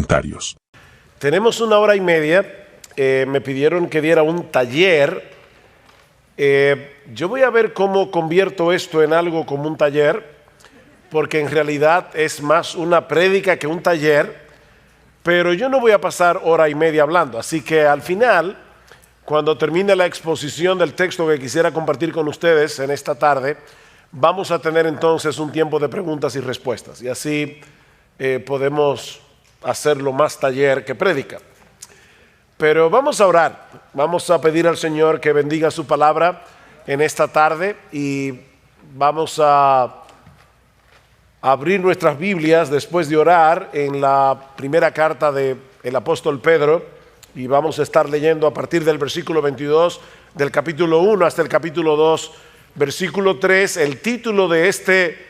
comentarios. Tenemos 1 hora y media. Me pidieron que diera un taller. Yo voy a ver cómo convierto esto en algo como un taller, porque en realidad es más una prédica que un taller, pero yo no voy a pasar 1 hora y media hablando. Así que al final, cuando termine la exposición del texto que quisiera compartir con ustedes en esta tarde, vamos a tener entonces un tiempo de preguntas y respuestas. Y así podemos hacerlo más taller que prédica. Pero vamos a orar, vamos a pedir al Señor que bendiga su palabra en esta tarde y vamos a abrir nuestras Biblias después de orar en la primera carta del apóstol Pedro y vamos a estar leyendo a partir del versículo 22 del capítulo 1 hasta el capítulo 2, versículo 3. El título de este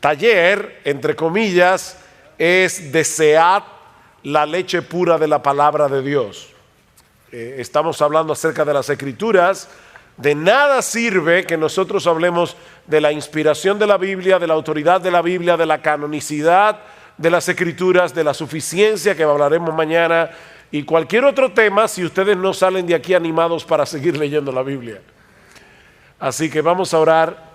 taller, entre comillas, es Desead la leche pura de la palabra de Dios. Estamos hablando acerca de las Escrituras. De nada sirve que nosotros hablemos de la inspiración de la Biblia, de la autoridad de la Biblia, de la canonicidad de las Escrituras, de la suficiencia, que hablaremos mañana, y cualquier otro tema si ustedes no salen de aquí animados para seguir leyendo la Biblia. Así que vamos a orar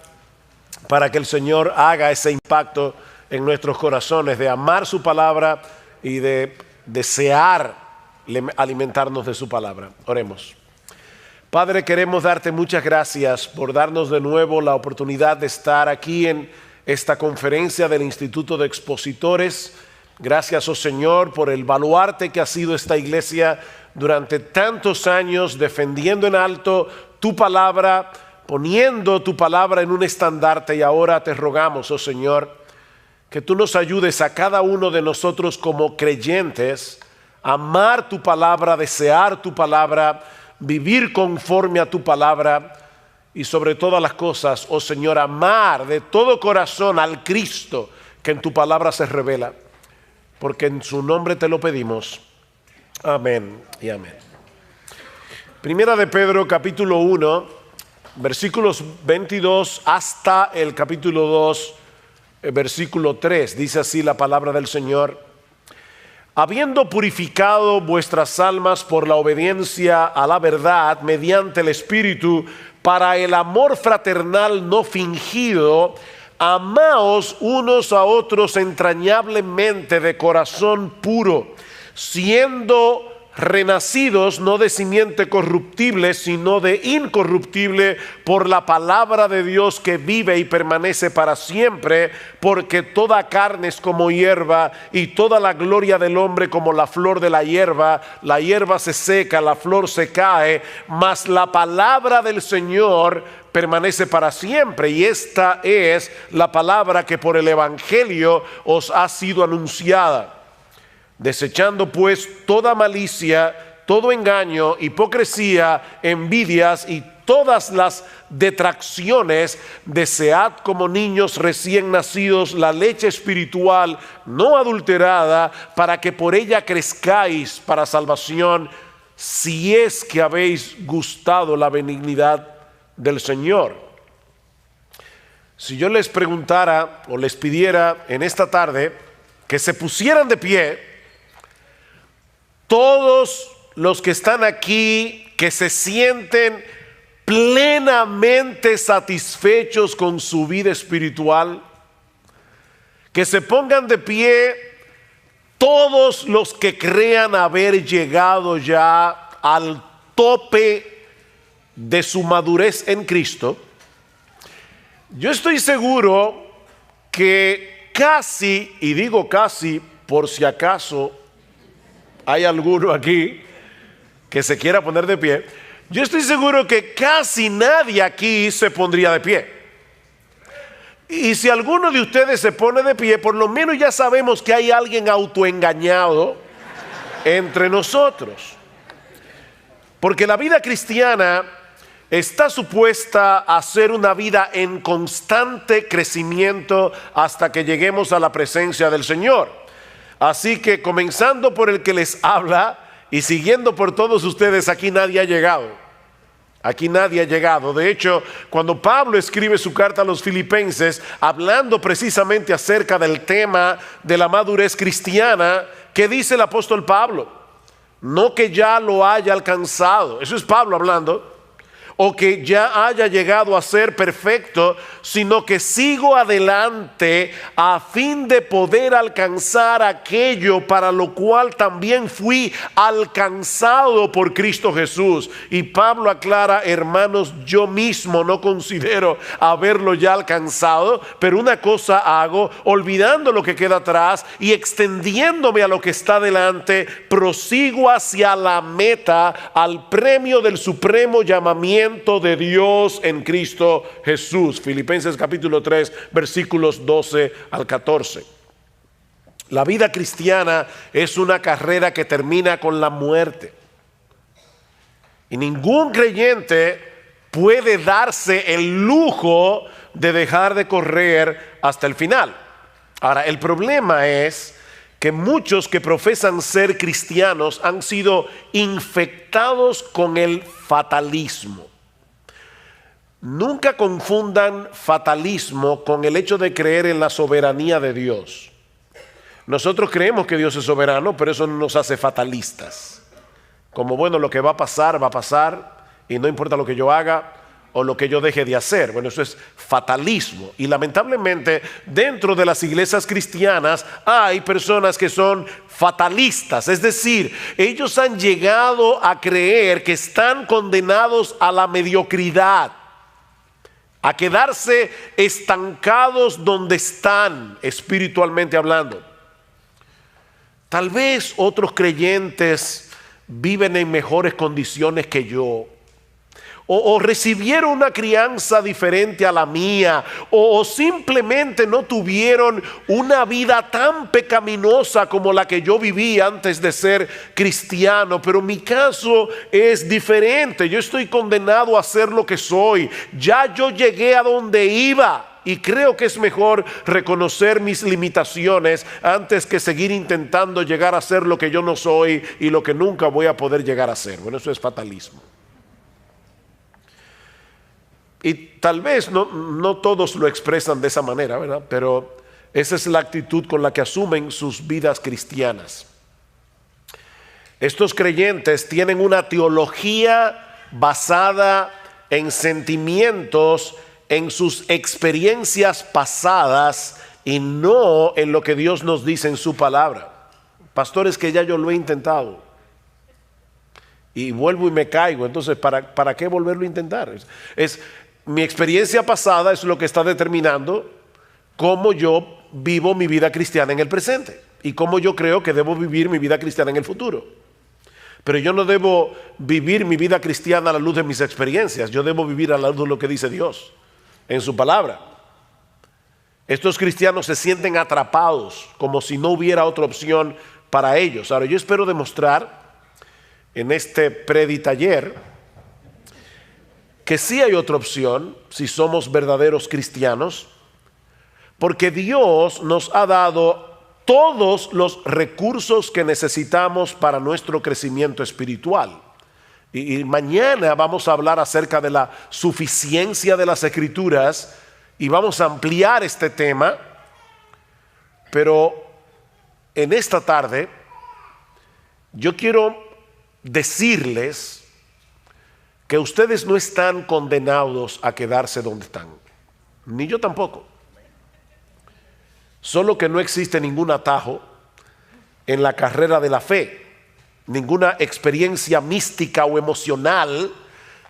para que el Señor haga ese impacto en nuestros corazones de amar su palabra y de desear alimentarnos de su palabra. Oremos. Padre, queremos darte muchas gracias por darnos de nuevo la oportunidad de estar aquí en esta conferencia del Instituto de Expositores. Gracias, oh Señor, por el baluarte que ha sido esta iglesia durante tantos años, defendiendo en alto tu palabra, poniendo tu palabra en un estandarte, y ahora te rogamos, oh Señor, que tú nos ayudes a cada uno de nosotros como creyentes a amar tu palabra, desear tu palabra, vivir conforme a tu palabra y sobre todas las cosas, oh Señor, amar de todo corazón al Cristo que en tu palabra se revela, porque en su nombre te lo pedimos. Amén y amén. Primera de Pedro, capítulo 1, versículos 22 hasta el capítulo 2, versículo 3. Dice así la palabra del Señor: habiendo purificado vuestras almas por la obediencia a la verdad mediante el Espíritu, para el amor fraternal no fingido, amaos unos a otros entrañablemente de corazón puro, siendo renacidos no de simiente corruptible, sino de incorruptible, por la palabra de Dios que vive y permanece para siempre, porque toda carne es como hierba, y toda la gloria del hombre como la flor de la hierba. La hierba se seca, la flor se cae, mas la palabra del Señor permanece para siempre. Y esta es la palabra que por el Evangelio os ha sido anunciada. Desechando pues toda malicia, todo engaño, hipocresía, envidias y todas las detracciones, desead como niños recién nacidos la leche espiritual no adulterada, para que por ella crezcáis para salvación, si es que habéis gustado la benignidad del Señor. Si yo les preguntara o les pidiera en esta tarde que se pusieran de pie, todos los que están aquí, que se sienten plenamente satisfechos con su vida espiritual, que se pongan de pie todos los que crean haber llegado ya al tope de su madurez en Cristo. Yo estoy seguro que casi, y digo casi por si acaso hay alguno aquí que se quiera poner de pie, yo estoy seguro que casi nadie aquí se pondría de pie. Y si alguno de ustedes se pone de pie, por lo menos ya sabemos que hay alguien autoengañado entre nosotros. Porque la vida cristiana está supuesta a ser una vida en constante crecimiento hasta que lleguemos a la presencia del Señor. Así que comenzando por el que les habla y siguiendo por todos ustedes, aquí nadie ha llegado. Aquí nadie ha llegado. De hecho, cuando Pablo escribe su carta a los filipenses, hablando precisamente acerca del tema de la madurez cristiana, ¿qué dice el apóstol Pablo? No que ya lo haya alcanzado, eso es Pablo hablando, o que ya haya llegado a ser perfecto, sino que sigo adelante a fin de poder alcanzar aquello para lo cual también fui alcanzado por Cristo Jesús. Y Pablo aclara: hermanos, yo mismo no considero haberlo ya alcanzado, pero una cosa hago, olvidando lo que queda atrás y extendiéndome a lo que está delante, prosigo hacia la meta, al premio del supremo llamamiento de Dios en Cristo Jesús. Filipenses capítulo 3, versículos 12 al 14. La vida cristiana es una carrera que termina con la muerte. Y ningún creyente puede darse el lujo de dejar de correr hasta el final. Ahora, el problema es que muchos que profesan ser cristianos han sido infectados con el fatalismo. Nunca confundan fatalismo con el hecho de creer en la soberanía de Dios. Nosotros creemos que Dios es soberano, pero eso no nos hace fatalistas. Como bueno, lo que va a pasar y no importa lo que yo haga o lo que yo deje de hacer. Bueno, eso es fatalismo. Y lamentablemente dentro de las iglesias cristianas hay personas que son fatalistas. Es decir, ellos han llegado a creer que están condenados a la mediocridad, a quedarse estancados donde están espiritualmente hablando. Tal vez otros creyentes viven en mejores condiciones que yo, o recibieron una crianza diferente a la mía, o simplemente no tuvieron una vida tan pecaminosa como la que yo viví antes de ser cristiano. Pero mi caso es diferente. Yo estoy condenado a ser lo que soy. Ya yo llegué a donde iba, y creo que es mejor reconocer mis limitaciones antes que seguir intentando llegar a ser lo que yo no soy y lo que nunca voy a poder llegar a ser. Bueno, eso es fatalismo. Y tal vez no todos lo expresan de esa manera, ¿verdad? Pero esa es la actitud con la que asumen sus vidas cristianas. Estos creyentes tienen una teología basada en sentimientos, en sus experiencias pasadas y no en lo que Dios nos dice en su palabra. Pastores, que ya yo lo he intentado y vuelvo y me caigo. Entonces, ¿para qué volverlo a intentar? Mi experiencia pasada es lo que está determinando cómo yo vivo mi vida cristiana en el presente y cómo yo creo que debo vivir mi vida cristiana en el futuro. Pero yo no debo vivir mi vida cristiana a la luz de mis experiencias. Yo debo vivir a la luz de lo que dice Dios en su palabra. Estos cristianos se sienten atrapados como si no hubiera otra opción para ellos. Ahora, yo espero demostrar en este preditaller que sí hay otra opción si somos verdaderos cristianos, porque Dios nos ha dado todos los recursos que necesitamos para nuestro crecimiento espiritual. Y mañana vamos a hablar acerca de la suficiencia de las Escrituras y vamos a ampliar este tema, pero en esta tarde yo quiero decirles que ustedes no están condenados a quedarse donde están, ni yo tampoco. Solo que no existe ningún atajo en la carrera de la fe, ninguna experiencia mística o emocional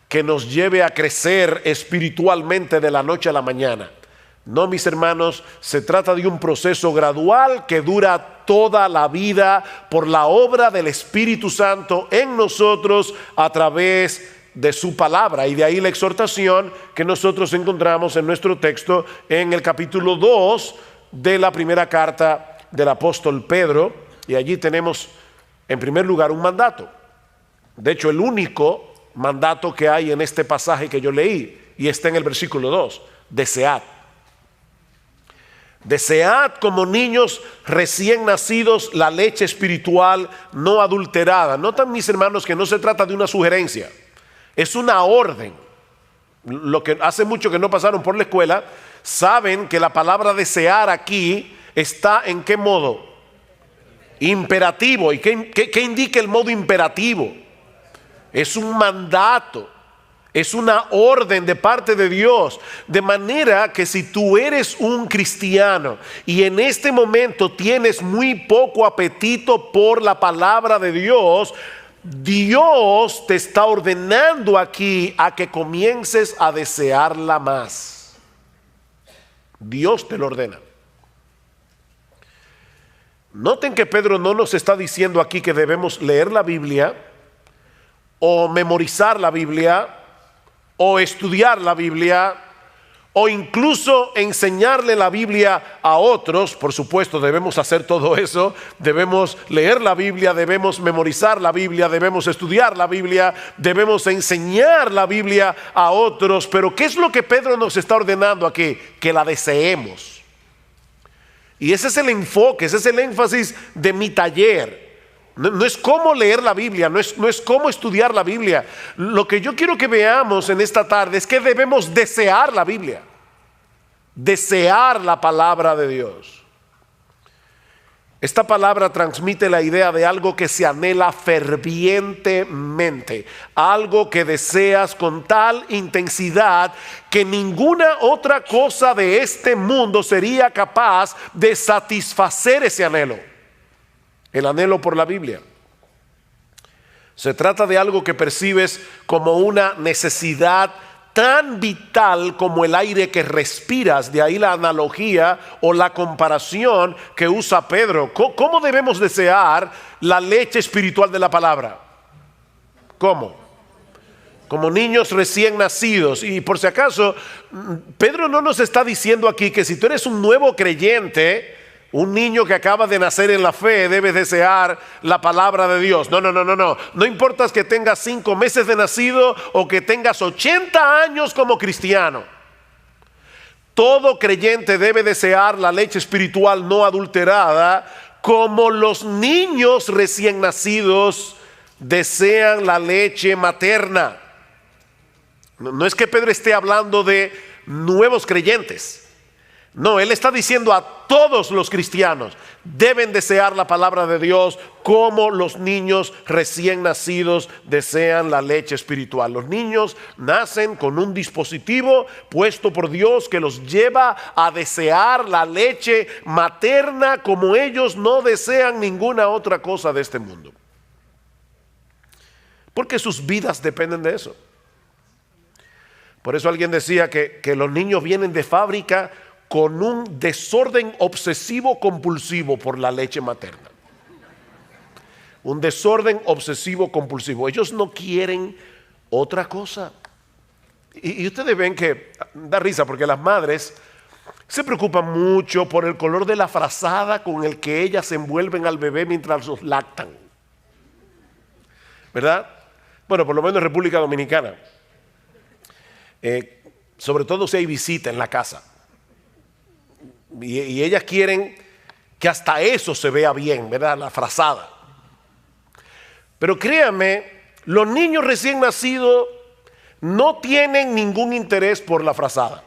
que nos lleve a crecer espiritualmente de la noche a la mañana. No, mis hermanos, se trata de un proceso gradual que dura toda la vida por la obra del Espíritu Santo en nosotros a través de su palabra. Y de ahí la exhortación que nosotros encontramos en nuestro texto en el capítulo 2 de la primera carta del apóstol Pedro. Y allí tenemos en primer lugar un mandato. De hecho, el único mandato que hay en este pasaje que yo leí, y está en el versículo 2: desead. Desead como niños recién nacidos la leche espiritual no adulterada. Notan, mis hermanos, que no se trata de una sugerencia. es una orden. Lo que hace mucho que no pasaron por la escuela, saben que la palabra desear aquí está ¿en qué modo? Imperativo. ¿Y qué indica el modo imperativo? Es un mandato, es una orden de parte de Dios. De manera que si tú eres un cristiano y en este momento tienes muy poco apetito por la palabra de Dios, Dios te está ordenando aquí a que comiences a desearla más. Dios te lo ordena. Noten que Pedro no nos está diciendo aquí que debemos leer la Biblia o memorizar la Biblia o estudiar la Biblia o incluso enseñarle la Biblia a otros. Por supuesto, debemos hacer todo eso. Debemos leer la Biblia, debemos memorizar la Biblia, debemos estudiar la Biblia, debemos enseñar la Biblia a otros. Pero ¿qué es lo que Pedro nos está ordenando aquí? Que la deseemos. Y ese es el enfoque, ese es el énfasis de mi taller. No es cómo leer la Biblia, no es cómo estudiar la Biblia. Lo que yo quiero que veamos en esta tarde es que debemos desear la Biblia, desear la palabra de Dios. Esta palabra transmite la idea de algo que se anhela fervientemente, algo que deseas con tal intensidad que ninguna otra cosa de este mundo sería capaz de satisfacer ese anhelo, el anhelo por la Biblia. Se trata de algo que percibes como una necesidad tan vital como el aire que respiras. De ahí la analogía o la comparación que usa Pedro. ¿Cómo debemos desear la leche espiritual de la palabra? ¿Cómo? Como niños recién nacidos. Y por si acaso, Pedro no nos está diciendo aquí que si tú eres un nuevo creyente, un niño que acaba de nacer en la fe, debes desear la palabra de Dios. No. No importa que tengas 5 meses de nacido o que tengas 80 años como cristiano. Todo creyente debe desear la leche espiritual no adulterada, como los niños recién nacidos desean la leche materna. No es que Pedro esté hablando de nuevos creyentes. No, él está diciendo a todos los cristianos deben desear la palabra de Dios como los niños recién nacidos desean la leche espiritual. Los niños nacen con un dispositivo puesto por Dios que los lleva a desear la leche materna como ellos no desean ninguna otra cosa de este mundo. Porque sus vidas dependen de eso. Por eso alguien decía que los niños vienen de fábrica con un desorden obsesivo compulsivo por la leche materna. Un desorden obsesivo compulsivo. Ellos no quieren otra cosa. Y ustedes ven que da risa porque las madres se preocupan mucho por el color de la frazada con el que ellas envuelven al bebé mientras los lactan. ¿Verdad? Bueno, por lo menos en República Dominicana. Sobre todo si hay visita en la casa. Y ellas quieren que hasta eso se vea bien, ¿verdad? La frazada. Pero créanme, los niños recién nacidos no tienen ningún interés por la frazada.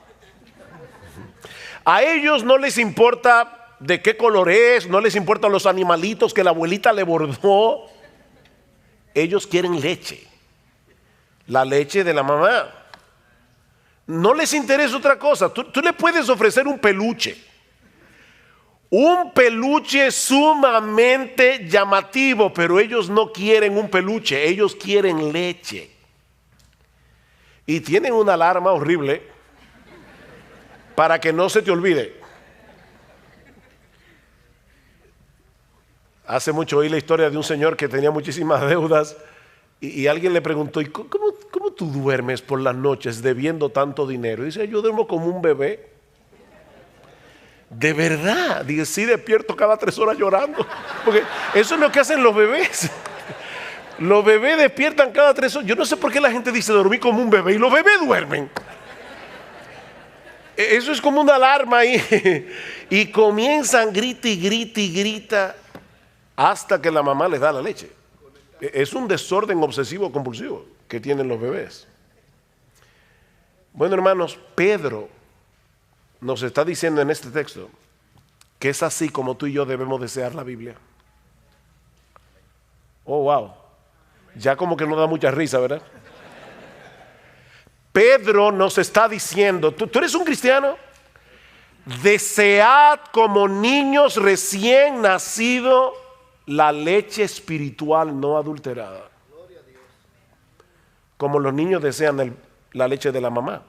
A ellos no les importa de qué color es, no les importan los animalitos que la abuelita le bordó. Ellos quieren leche, la leche de la mamá. No les interesa otra cosa. Tú le puedes ofrecer un peluche sumamente llamativo, pero ellos no quieren un peluche, ellos quieren leche. Y tienen una alarma horrible para que no se te olvide. Hace mucho oí la historia de un señor que tenía muchísimas deudas y alguien le preguntó: ¿y cómo tú duermes por las noches debiendo tanto dinero? Y dice: yo duermo como un bebé. ¿De verdad? Dice: sí, despierto cada 3 horas llorando. Porque eso es lo que hacen los bebés. Los bebés despiertan cada 3 horas. Yo no sé por qué la gente dice dormir como un bebé y los bebés duermen. Eso es como una alarma ahí. Y comienzan grita hasta que la mamá les da la leche. Es un desorden obsesivo compulsivo. que tienen los bebés. Bueno, hermanos, Pedro nos está diciendo en este texto que es así como tú y yo debemos desear la Biblia. Oh, wow. Ya como que no da mucha risa, ¿verdad? Pedro nos está diciendo, ¿tú eres un cristiano? Desead como niños recién nacidos la leche espiritual no adulterada. Como los niños desean la leche de la mamá.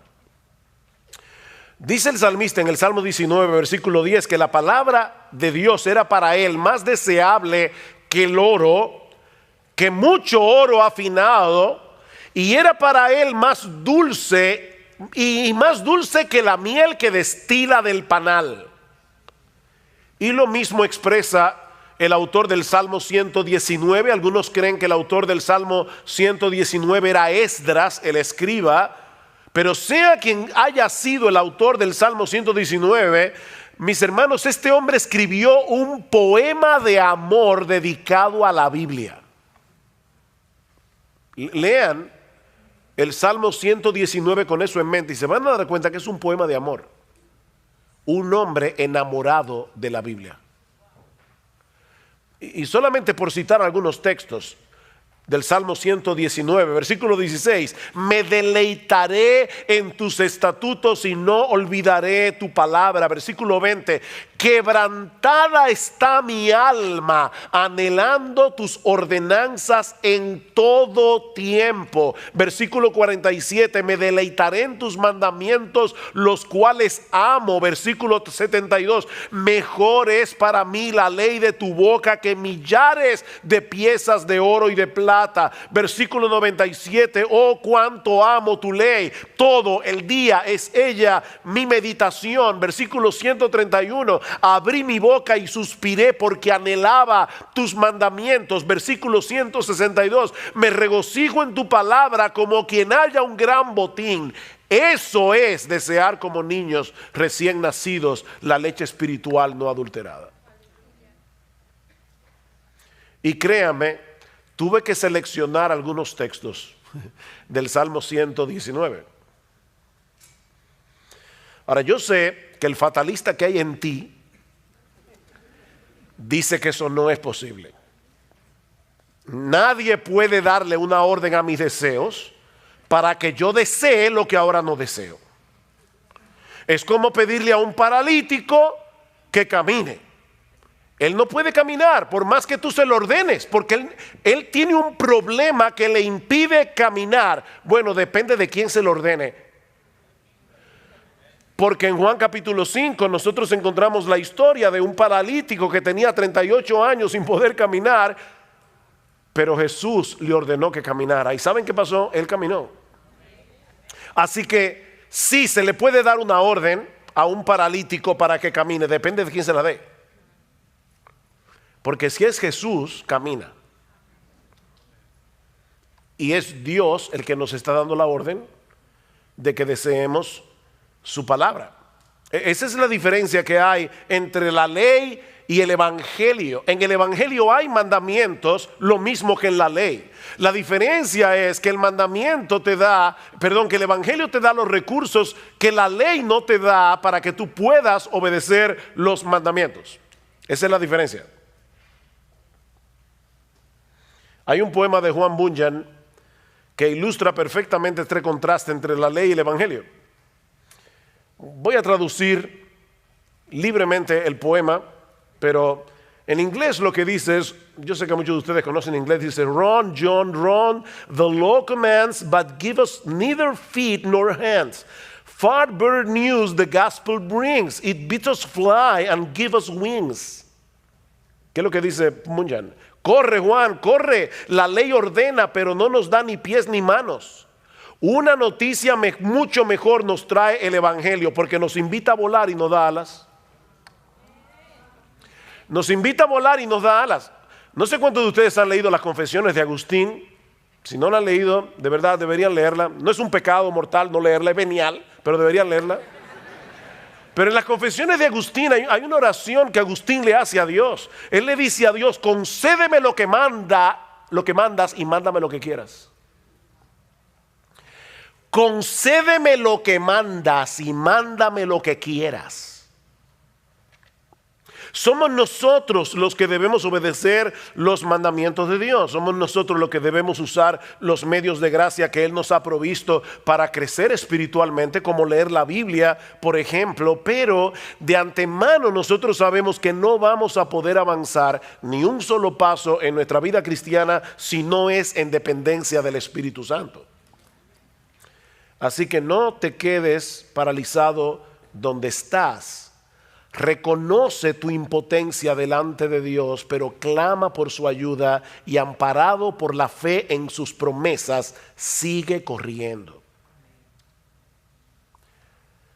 Dice el salmista en el Salmo 19, versículo 10, que la palabra de Dios era para él más deseable que el oro, que mucho oro afinado, y era para él más dulce y más dulce que la miel que destila del panal. Y lo mismo expresa el autor del Salmo 119. Algunos creen que el autor del Salmo 119 era Esdras, el escriba. Pero sea quien haya sido el autor del Salmo 119, mis hermanos, este hombre escribió un poema de amor dedicado a la Biblia. Lean el Salmo 119 con eso en mente y se van a dar cuenta que es un poema de amor. Un hombre enamorado de la Biblia. Y solamente por citar algunos textos del Salmo 119, versículo 16, me deleitaré en tus estatutos y no olvidaré tu palabra. Versículo 20, quebrantada está mi alma, anhelando tus ordenanzas en todo tiempo. Versículo 47, me deleitaré en tus mandamientos, los cuales amo. Versículo 72, mejor es para mí la ley de tu boca que millares de piezas de oro y de plata. Versículo 97, oh cuánto amo tu ley, todo el día es ella mi meditación. Versículo 131, abrí mi boca y suspiré porque anhelaba tus mandamientos. Versículo 162, me regocijo en tu palabra como quien haya un gran botín. Eso es desear como niños recién nacidos la leche espiritual no adulterada. Y créame, tuve que seleccionar algunos textos del Salmo 119. Ahora, yo sé que el fatalista que hay en ti dice que eso no es posible. Nadie puede darle una orden a mis deseos para que yo desee lo que ahora no deseo. Es como pedirle a un paralítico que camine. Él no puede caminar por más que tú se lo ordenes, porque él tiene un problema que le impide caminar. Bueno, depende de quién se lo ordene. Porque en Juan capítulo 5 nosotros encontramos la historia de un paralítico que tenía 38 años sin poder caminar, pero Jesús le ordenó que caminara. ¿Y saben qué pasó? Él caminó. Así que sí se le puede dar una orden a un paralítico para que camine, depende de quién se la dé. Porque si es Jesús, camina. Y es Dios el que nos está dando la orden de que deseemos su palabra. Esa es la diferencia que hay entre la ley y el evangelio. En el evangelio hay mandamientos, lo mismo que en la ley. La diferencia es que el mandamiento te da, que el evangelio te da los recursos que la ley no te da para que tú puedas obedecer los mandamientos. Esa es la diferencia. Hay un poema de Juan Bunyan que ilustra perfectamente este contraste entre la ley y el evangelio. Voy a traducir libremente el poema, pero en inglés lo que dice es, yo sé que muchos de ustedes conocen inglés, dice, Run, John, run, the law commands, but give us neither feet nor hands. Far better news the gospel brings, it bids us fly and give us wings. ¿Qué es lo que dice Bunyan? Corre, Juan, corre. La ley ordena, pero no nos da ni pies ni manos. Una noticia mucho mejor nos trae el evangelio, porque nos invita a volar y nos da alas. Nos invita a volar y nos da alas. No sé cuántos de ustedes han leído las Confesiones de Agustín. Si no la han leído, de verdad deberían leerla. No es un pecado mortal no leerla, es venial, pero deberían leerla. Pero en las Confesiones de Agustín hay una oración que Agustín le hace a Dios. Él le dice a Dios, concédeme lo que mandas y mándame lo que quieras. concédeme lo que mandas y mándame lo que quieras. Somos nosotros los que debemos obedecer los mandamientos de Dios. Somos nosotros los que debemos usar los medios de gracia que Él nos ha provisto para crecer espiritualmente, como leer la Biblia, por ejemplo. Pero de antemano nosotros sabemos que no vamos a poder avanzar ni un solo paso en nuestra vida cristiana si no es en dependencia del Espíritu Santo. Así que no te quedes paralizado donde estás. Reconoce tu impotencia delante de Dios, pero clama por su ayuda y amparado por la fe en sus promesas, sigue corriendo.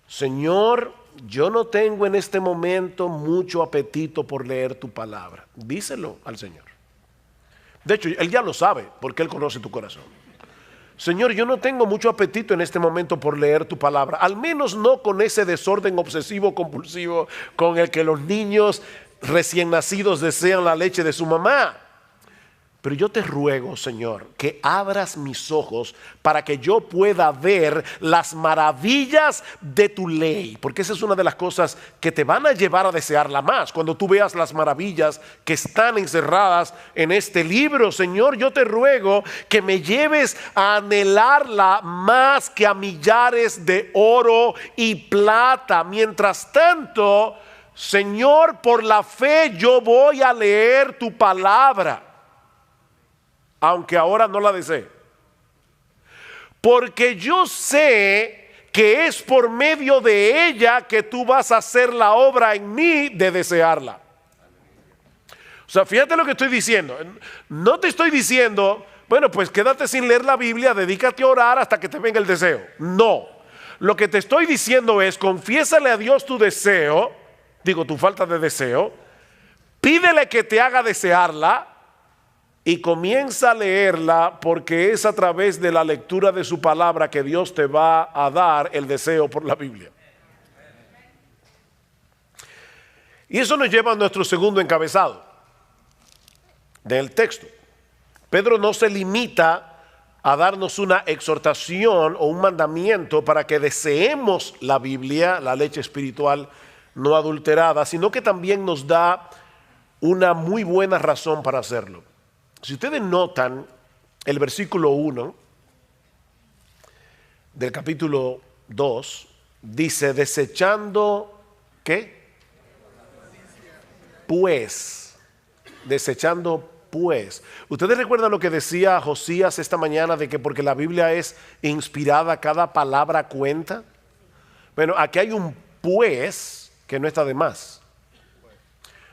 Señor, yo no tengo en este momento mucho apetito por leer tu palabra. Díselo al Señor. De hecho, Él ya lo sabe porque Él conoce tu corazón. Señor, yo no tengo mucho apetito en este momento por leer tu palabra, al menos no con ese desorden obsesivo compulsivo con el que los niños recién nacidos desean la leche de su mamá. Pero yo te ruego, Señor, que abras mis ojos para que yo pueda ver las maravillas de tu ley, porque esa es una de las cosas que te van a llevar a desearla más. Cuando tú veas las maravillas que están encerradas en este libro, Señor, yo te ruego que me lleves a anhelarla más que a millares de oro y plata. Mientras tanto, Señor, por la fe yo voy a leer tu palabra, aunque ahora no la desee, porque yo sé que es por medio de ella que tú vas a hacer la obra en mí de desearla. O sea, fíjate lo que estoy diciendo. No te estoy diciendo, bueno, pues quédate sin leer la Biblia, dedícate a orar hasta que te venga el deseo. No, lo que te estoy diciendo es, confiésale a Dios tu deseo, tu falta de deseo, pídele que te haga desearla, y comienza a leerla, porque es a través de la lectura de su palabra que Dios te va a dar el deseo por la Biblia. Y eso nos lleva a nuestro segundo encabezado del texto. Pedro no se limita a darnos una exhortación o un mandamiento para que deseemos la Biblia, la leche espiritual no adulterada, sino que también nos da una muy buena razón para hacerlo. Si ustedes notan el versículo 1 del capítulo 2, dice, desechando, ¿qué? Pues, desechando pues. ¿Ustedes recuerdan lo que decía Josías esta mañana de que porque la Biblia es inspirada, cada palabra cuenta? Bueno, aquí hay un pues que no está de más.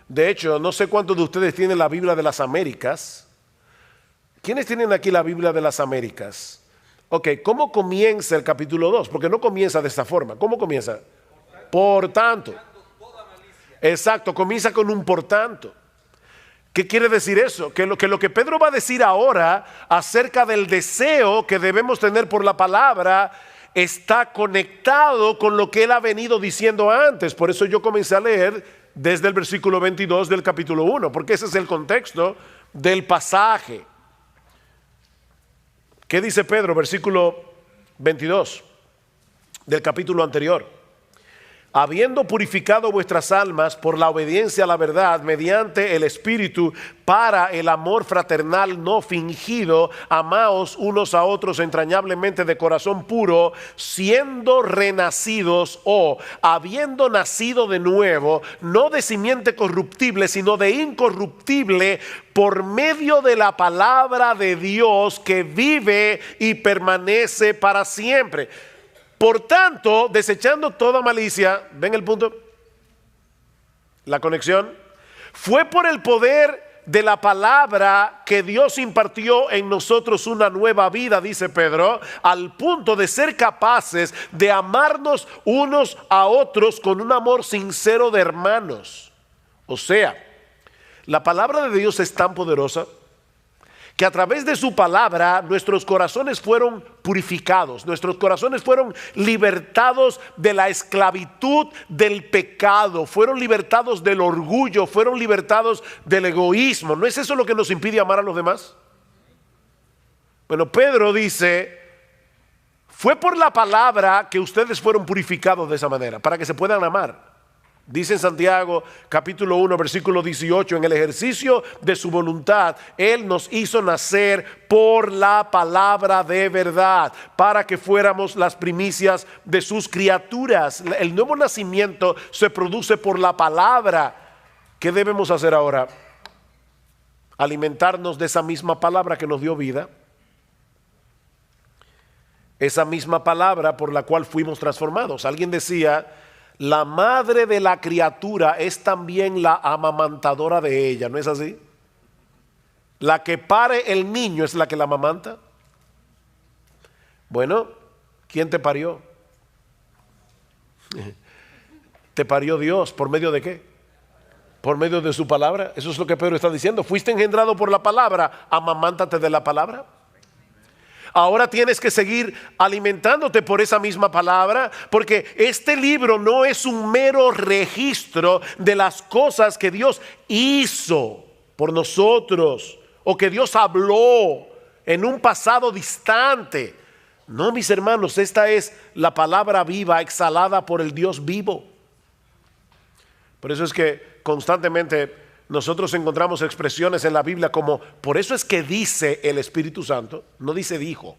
De hecho, no sé cuántos de ustedes tienen la Biblia de las Américas. ¿Quiénes tienen aquí la Biblia de las Américas? Ok, ¿cómo comienza el capítulo 2? Porque no comienza de esta forma. ¿Cómo comienza? Por tanto. Exacto, comienza con un por tanto. ¿Qué quiere decir eso? Que lo que Pedro va a decir ahora acerca del deseo que debemos tener por la palabra está conectado con lo que él ha venido diciendo antes. Por eso yo comencé a leer desde el versículo 22 del capítulo 1, porque ese es el contexto del pasaje. ¿Qué dice Pedro? Versículo 22 del capítulo anterior. Habiendo purificado vuestras almas por la obediencia a la verdad mediante el Espíritu para el amor fraternal no fingido, amaos unos a otros entrañablemente de corazón puro, siendo renacidos o habiendo nacido de nuevo, no de simiente corruptible, sino de incorruptible, por medio de la palabra de Dios que vive y permanece para siempre. Por tanto, desechando toda malicia, ¿ven el punto? La conexión. Fue por el poder de la palabra que Dios impartió en nosotros una nueva vida, dice Pedro, al punto de ser capaces de amarnos unos a otros con un amor sincero de hermanos. O sea, la palabra de Dios es tan poderosa que a través de su palabra nuestros corazones fueron purificados, nuestros corazones fueron libertados de la esclavitud del pecado, fueron libertados del orgullo, fueron libertados del egoísmo. ¿No es eso lo que nos impide amar a los demás? Bueno, Pedro dice, Fue por la palabra que ustedes fueron purificados de esa manera, para que se puedan amar. Dice en Santiago capítulo 1 versículo 18, en el ejercicio de su voluntad, Él nos hizo nacer por la palabra de verdad, para que fuéramos las primicias de sus criaturas. El nuevo nacimiento se produce por la palabra. ¿Qué debemos hacer ahora? Alimentarnos de esa misma palabra que nos dio vida. Esa misma palabra por la cual fuimos transformados. Alguien decía: la madre de la criatura es también la amamantadora de ella, ¿no es así? La que pare el niño es la que la amamanta. Bueno, ¿quién te parió? Te parió Dios. ¿Por medio de qué? Por medio de su palabra. Eso es lo que Pedro está diciendo. Fuiste engendrado por la palabra, amamántate de la palabra. Ahora tienes que seguir alimentándote por esa misma palabra, porque este libro no es un mero registro de las cosas que Dios hizo por nosotros o que Dios habló en un pasado distante. No, mis hermanos, esta es la palabra viva exhalada por el Dios vivo. Por eso es que constantemente nosotros encontramos expresiones en la Biblia como: por eso es que dice el Espíritu Santo. No dice dijo,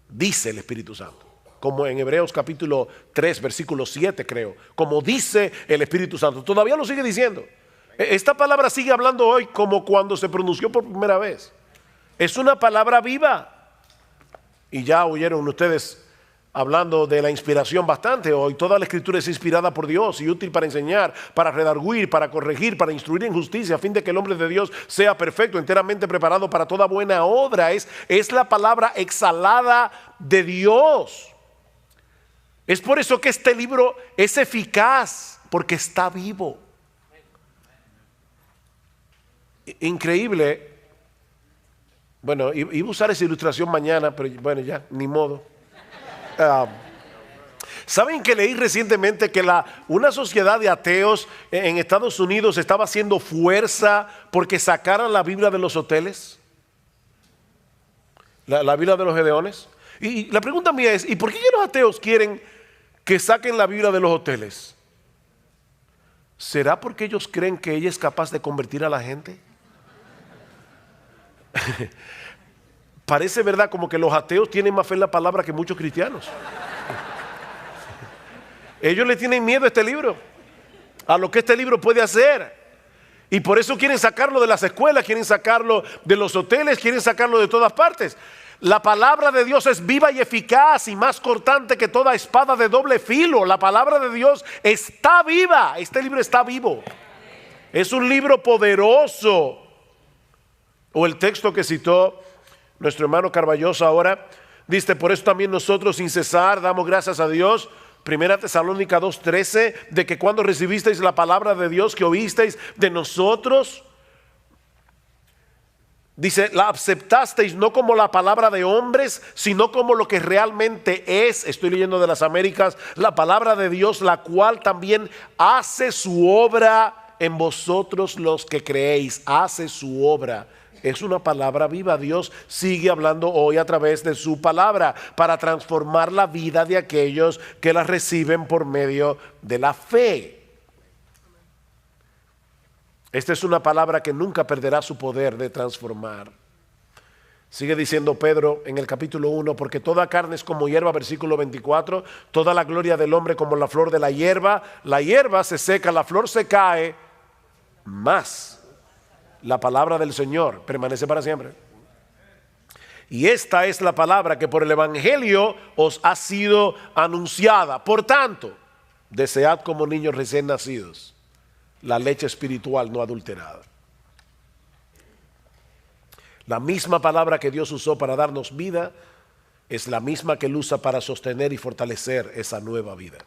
dice el Espíritu Santo. Como en Hebreos capítulo 3 versículo 7 creo. Como dice el Espíritu Santo. Todavía lo sigue diciendo. Esta palabra sigue hablando hoy como cuando se pronunció por primera vez. Es una palabra viva. Y ya oyeron ustedes hablando de la inspiración bastante hoy. Toda la escritura es inspirada por Dios y útil para enseñar, para redarguir, para corregir, para instruir en justicia, a fin de que el hombre de Dios sea perfecto, enteramente preparado para toda buena obra. Es la palabra exhalada de Dios. Es por eso que este libro es eficaz, porque está vivo. Increíble. Bueno, iba a usar esa ilustración mañana, pero bueno, ya, ni modo. ¿Saben que leí recientemente que una sociedad de ateos en Estados Unidos estaba haciendo fuerza porque sacaran la Biblia de los hoteles? La Biblia de los Gedeones. Y la pregunta mía es: ¿y por qué los ateos quieren que saquen la Biblia de los hoteles? ¿Será porque ellos creen que ella es capaz de convertir a la gente? Parece verdad como que los ateos tienen más fe en la palabra que muchos cristianos. Ellos le tienen miedo a este libro, a lo que este libro puede hacer. Y por eso quieren sacarlo de las escuelas, quieren sacarlo de los hoteles, quieren sacarlo de todas partes. La palabra de Dios es viva y eficaz y más cortante que toda espada de doble filo. La palabra de Dios está viva. Este libro está vivo. Es un libro poderoso. O el texto que citó nuestro hermano Carballosa ahora, dice: por eso también nosotros sin cesar damos gracias a Dios, 1 Tesalónica 2:13, de que cuando recibisteis la palabra de Dios que oísteis de nosotros, dice, la aceptasteis no como la palabra de hombres, sino como lo que realmente es. Estoy leyendo de las Américas, la palabra de Dios, la cual también hace su obra en vosotros los que creéis. Hace su obra. Es una palabra viva. Dios sigue hablando hoy a través de su palabra para transformar la vida de aquellos que la reciben por medio de la fe. Esta es una palabra que nunca perderá su poder de transformar. Sigue diciendo Pedro en el capítulo 1, porque toda carne es como hierba, versículo 24, toda la gloria del hombre como la flor de la hierba se seca, la flor se cae, mas la palabra del Señor permanece para siempre. Y esta es la palabra que por el Evangelio os ha sido anunciada. Por tanto, desead como niños recién nacidos la leche espiritual no adulterada. La misma palabra que Dios usó para darnos vida es la misma que Él usa para sostener y fortalecer esa nueva vida.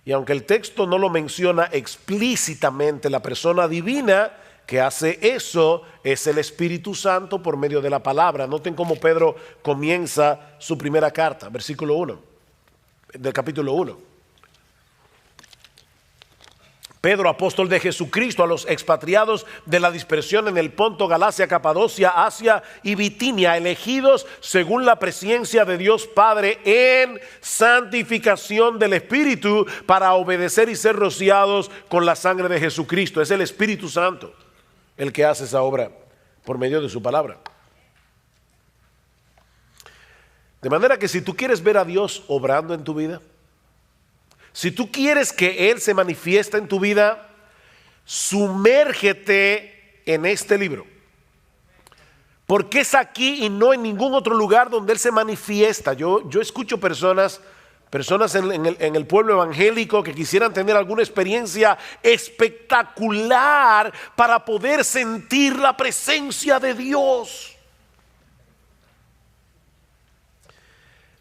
Y aunque el texto no lo menciona explícitamente, la persona divina que hace eso es el Espíritu Santo por medio de la palabra. Noten cómo Pedro comienza su primera carta, versículo 1 del capítulo 1. Pedro, apóstol de Jesucristo, a los expatriados de la dispersión en el Ponto, Galacia, Capadocia, Asia y Bitinia, elegidos según la presencia de Dios Padre en santificación del Espíritu, para obedecer y ser rociados con la sangre de Jesucristo. Es el Espíritu Santo el que hace esa obra por medio de su palabra. De manera que si tú quieres ver a Dios obrando en tu vida, si tú quieres que Él se manifieste en tu vida, sumérgete en este libro. Porque es aquí y no en ningún otro lugar donde Él se manifiesta. Yo escucho personas en el pueblo evangélico que quisieran tener alguna experiencia espectacular para poder sentir la presencia de Dios.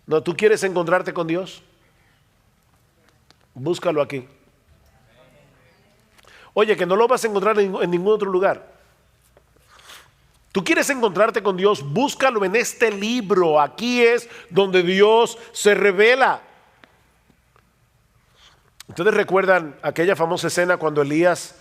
No, ¿tú quieres encontrarte con Dios? Búscalo aquí. Oye, que no lo vas a encontrar en ningún otro lugar. Tú quieres encontrarte con Dios, búscalo en este libro. Aquí es donde Dios se revela. ¿Ustedes recuerdan aquella famosa escena cuando Elías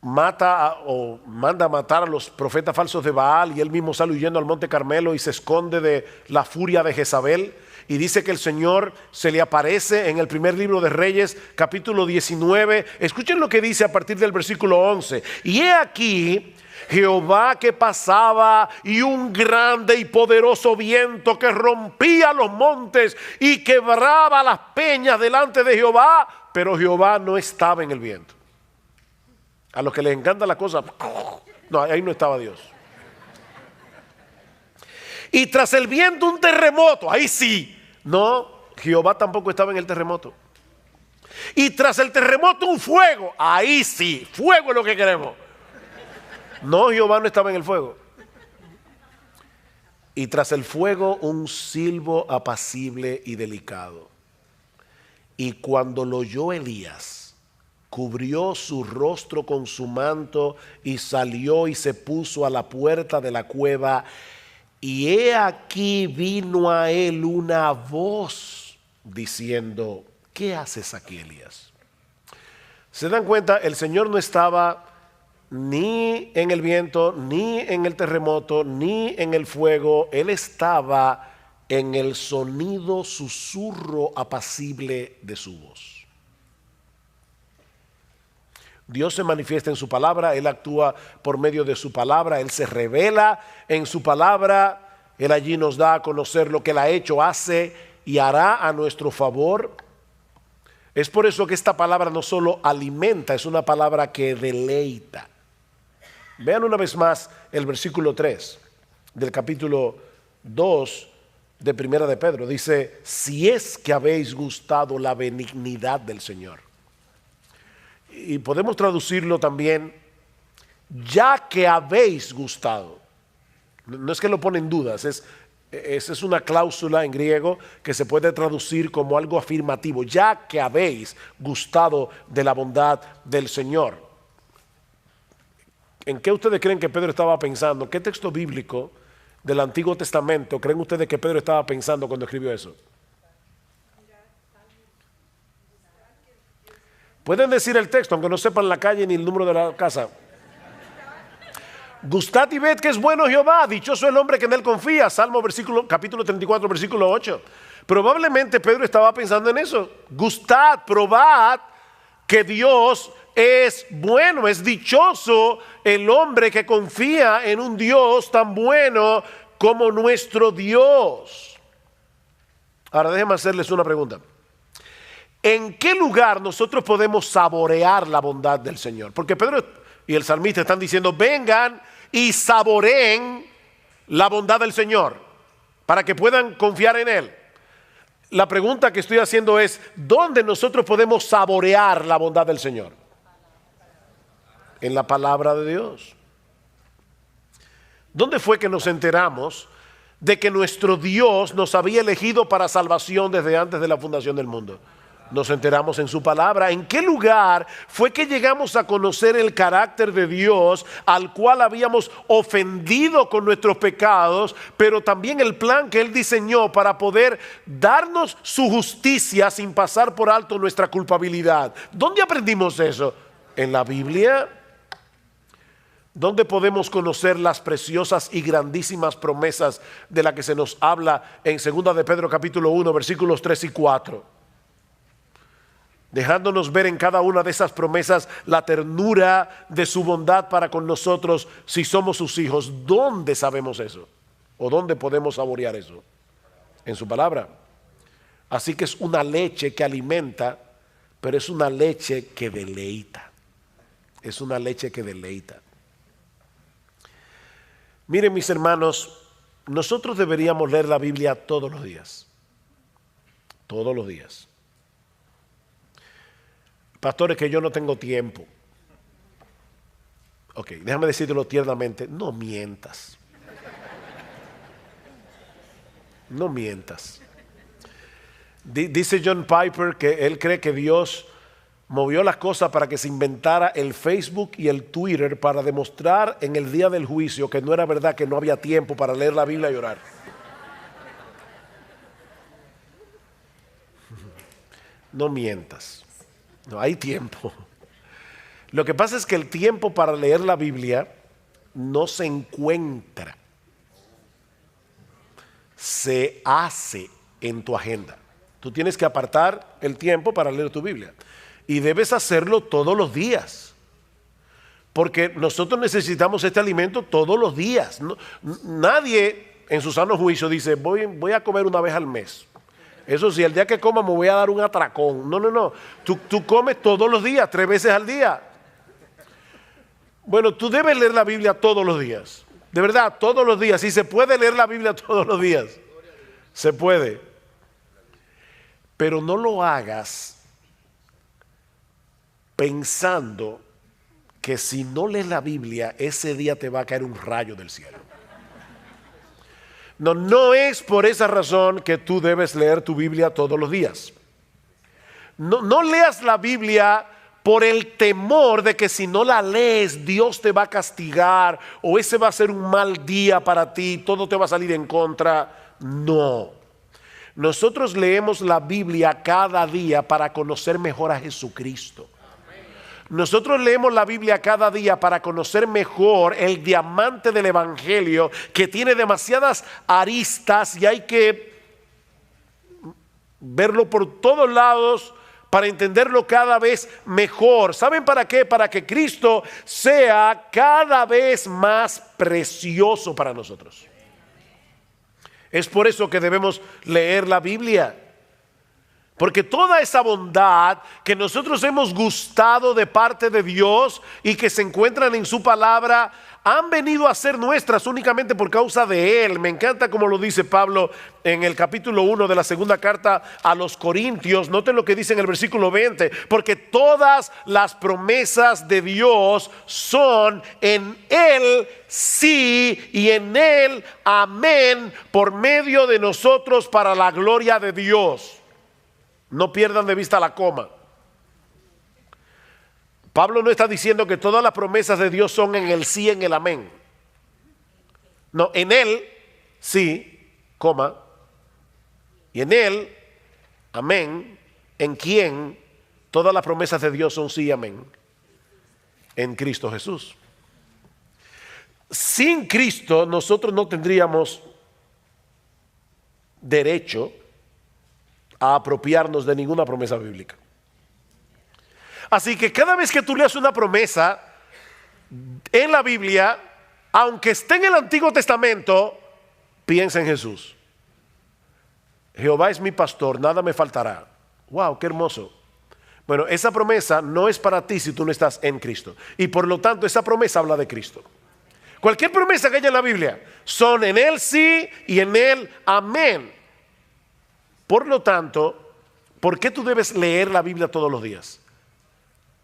manda a matar a los profetas falsos de Baal, y él mismo sale huyendo al monte Carmelo y se esconde de la furia de Jezabel? Y dice que el Señor se le aparece en el primer libro de Reyes, capítulo 19. Escuchen lo que dice a partir del versículo 11. Y he aquí Jehová que pasaba, y un grande y poderoso viento que rompía los montes y quebraba las peñas delante de Jehová, pero Jehová no estaba en el viento. A los que les encanta la cosa, no, ahí no estaba Dios. Y tras el viento un terremoto, ahí sí. No, Jehová tampoco estaba en el terremoto. Y tras el terremoto un fuego, ahí sí, fuego es lo que queremos. No, Jehová no estaba en el fuego. Y tras el fuego un silbo apacible y delicado. Y cuando lo oyó Elías, cubrió su rostro con su manto y salió y se puso a la puerta de la cueva. Y he aquí vino a él una voz diciendo: ¿qué haces aquí, Elías? ¿Se dan cuenta? El Señor no estaba ni en el viento, ni en el terremoto, ni en el fuego. Él estaba en el sonido, susurro apacible de su voz. Dios se manifiesta en su palabra, Él actúa por medio de su palabra, Él se revela en su palabra, Él allí nos da a conocer lo que Él ha hecho, hace y hará a nuestro favor. Es por eso que esta palabra no solo alimenta, es una palabra que deleita. Vean una vez más el versículo 3 del capítulo 2 de Primera de Pedro. Dice: si es que habéis gustado la benignidad del Señor. Y podemos traducirlo también: ya que habéis gustado. No es que lo pone en dudas, es una cláusula en griego que se puede traducir como algo afirmativo. Ya que habéis gustado de la bondad del Señor. ¿En qué ustedes creen que Pedro estaba pensando? ¿Qué texto bíblico del Antiguo Testamento creen ustedes que Pedro estaba pensando cuando escribió eso? Pueden decir el texto, aunque no sepan la calle ni el número de la casa. Gustad y ved que es bueno Jehová, dichoso el hombre que en él confía. Salmo capítulo 34, versículo 8. Probablemente Pedro estaba pensando en eso. Gustad, probad que Dios es bueno, es dichoso el hombre que confía en un Dios tan bueno como nuestro Dios. Ahora déjenme hacerles una pregunta. ¿En qué lugar nosotros podemos saborear la bondad del Señor? Porque Pedro y el salmista están diciendo: vengan y saboreen la bondad del Señor para que puedan confiar en Él. La pregunta que estoy haciendo es: ¿dónde nosotros podemos saborear la bondad del Señor? En la palabra de Dios. ¿Dónde fue que nos enteramos de que nuestro Dios nos había elegido para salvación desde antes de la fundación del mundo? Nos enteramos en su palabra. ¿En qué lugar fue que llegamos a conocer el carácter de Dios al cual habíamos ofendido con nuestros pecados, pero también el plan que Él diseñó para poder darnos su justicia sin pasar por alto nuestra culpabilidad? ¿Dónde aprendimos eso? ¿En la Biblia? ¿Dónde podemos conocer las preciosas y grandísimas promesas de las que se nos habla en 2 de Pedro capítulo 1 versículos 3 y 4? Dejándonos ver en cada una de esas promesas la ternura de su bondad para con nosotros si somos sus hijos. ¿Dónde sabemos eso? ¿O dónde podemos saborear eso? En su palabra. Así que es una leche que alimenta, pero es una leche que deleita. Es una leche que deleita. Miren, mis hermanos, nosotros deberíamos leer la Biblia todos los días. Todos los días. Pastores, que yo no tengo tiempo. Ok, déjame decírtelo tiernamente. No mientas. No mientas. Dice John Piper que él cree que Dios movió las cosas para que se inventara el Facebook y el Twitter para demostrar en el día del juicio que no era verdad, que no había tiempo para leer la Biblia y orar. No mientas. No hay tiempo. Lo que pasa es que el tiempo para leer la Biblia no se encuentra, se hace en tu agenda. Tú tienes que apartar el tiempo para leer tu Biblia y debes hacerlo todos los días, porque nosotros necesitamos este alimento todos los días. Nadie en su sano juicio dice voy a comer una vez al mes. Eso sí, el día que coma me voy a dar un atracón. No. Tú comes todos los días, 3 veces al día. Bueno, tú debes leer la Biblia todos los días. De verdad, todos los días. Si se puede leer la Biblia todos los días, se puede. Pero no lo hagas pensando que si no lees la Biblia, ese día te va a caer un rayo del cielo. No es por esa razón que tú debes leer tu Biblia todos los días. No leas la Biblia por el temor de que si no la lees Dios te va a castigar o ese va a ser un mal día para ti, todo te va a salir en contra. No. Nosotros leemos la Biblia cada día para conocer mejor a Jesucristo. Nosotros leemos la Biblia cada día para conocer mejor el diamante del Evangelio, que tiene demasiadas aristas y hay que verlo por todos lados para entenderlo cada vez mejor. ¿Saben para qué? Para que Cristo sea cada vez más precioso para nosotros. Es por eso que debemos leer la Biblia. Porque toda esa bondad que nosotros hemos gustado de parte de Dios y que se encuentran en su palabra, han venido a ser nuestras únicamente por causa de Él. Me encanta como lo dice Pablo en el capítulo 1 de la segunda carta a los Corintios. Noten lo que dice en el versículo 20. Porque todas las promesas de Dios son en Él sí y en Él amén, por medio de nosotros para la gloria de Dios. No pierdan de vista la coma. Pablo no está diciendo que todas las promesas de Dios son en el sí, en el amén. No, en Él sí, coma, y en Él, amén, en quien todas las promesas de Dios son sí y amén. En Cristo Jesús. Sin Cristo nosotros no tendríamos derecho a apropiarnos de ninguna promesa bíblica. Así que cada vez que tú leas una promesa en la Biblia, aunque esté en el Antiguo Testamento, piensa en Jesús. Jehová es mi pastor, nada me faltará. Wow, qué hermoso. Bueno, esa promesa no es para ti si tú no estás en Cristo. Y por lo tanto, esa promesa habla de Cristo. Cualquier promesa que haya en la Biblia son en Él sí y en Él amén. Por lo tanto, ¿por qué tú debes leer la Biblia todos los días?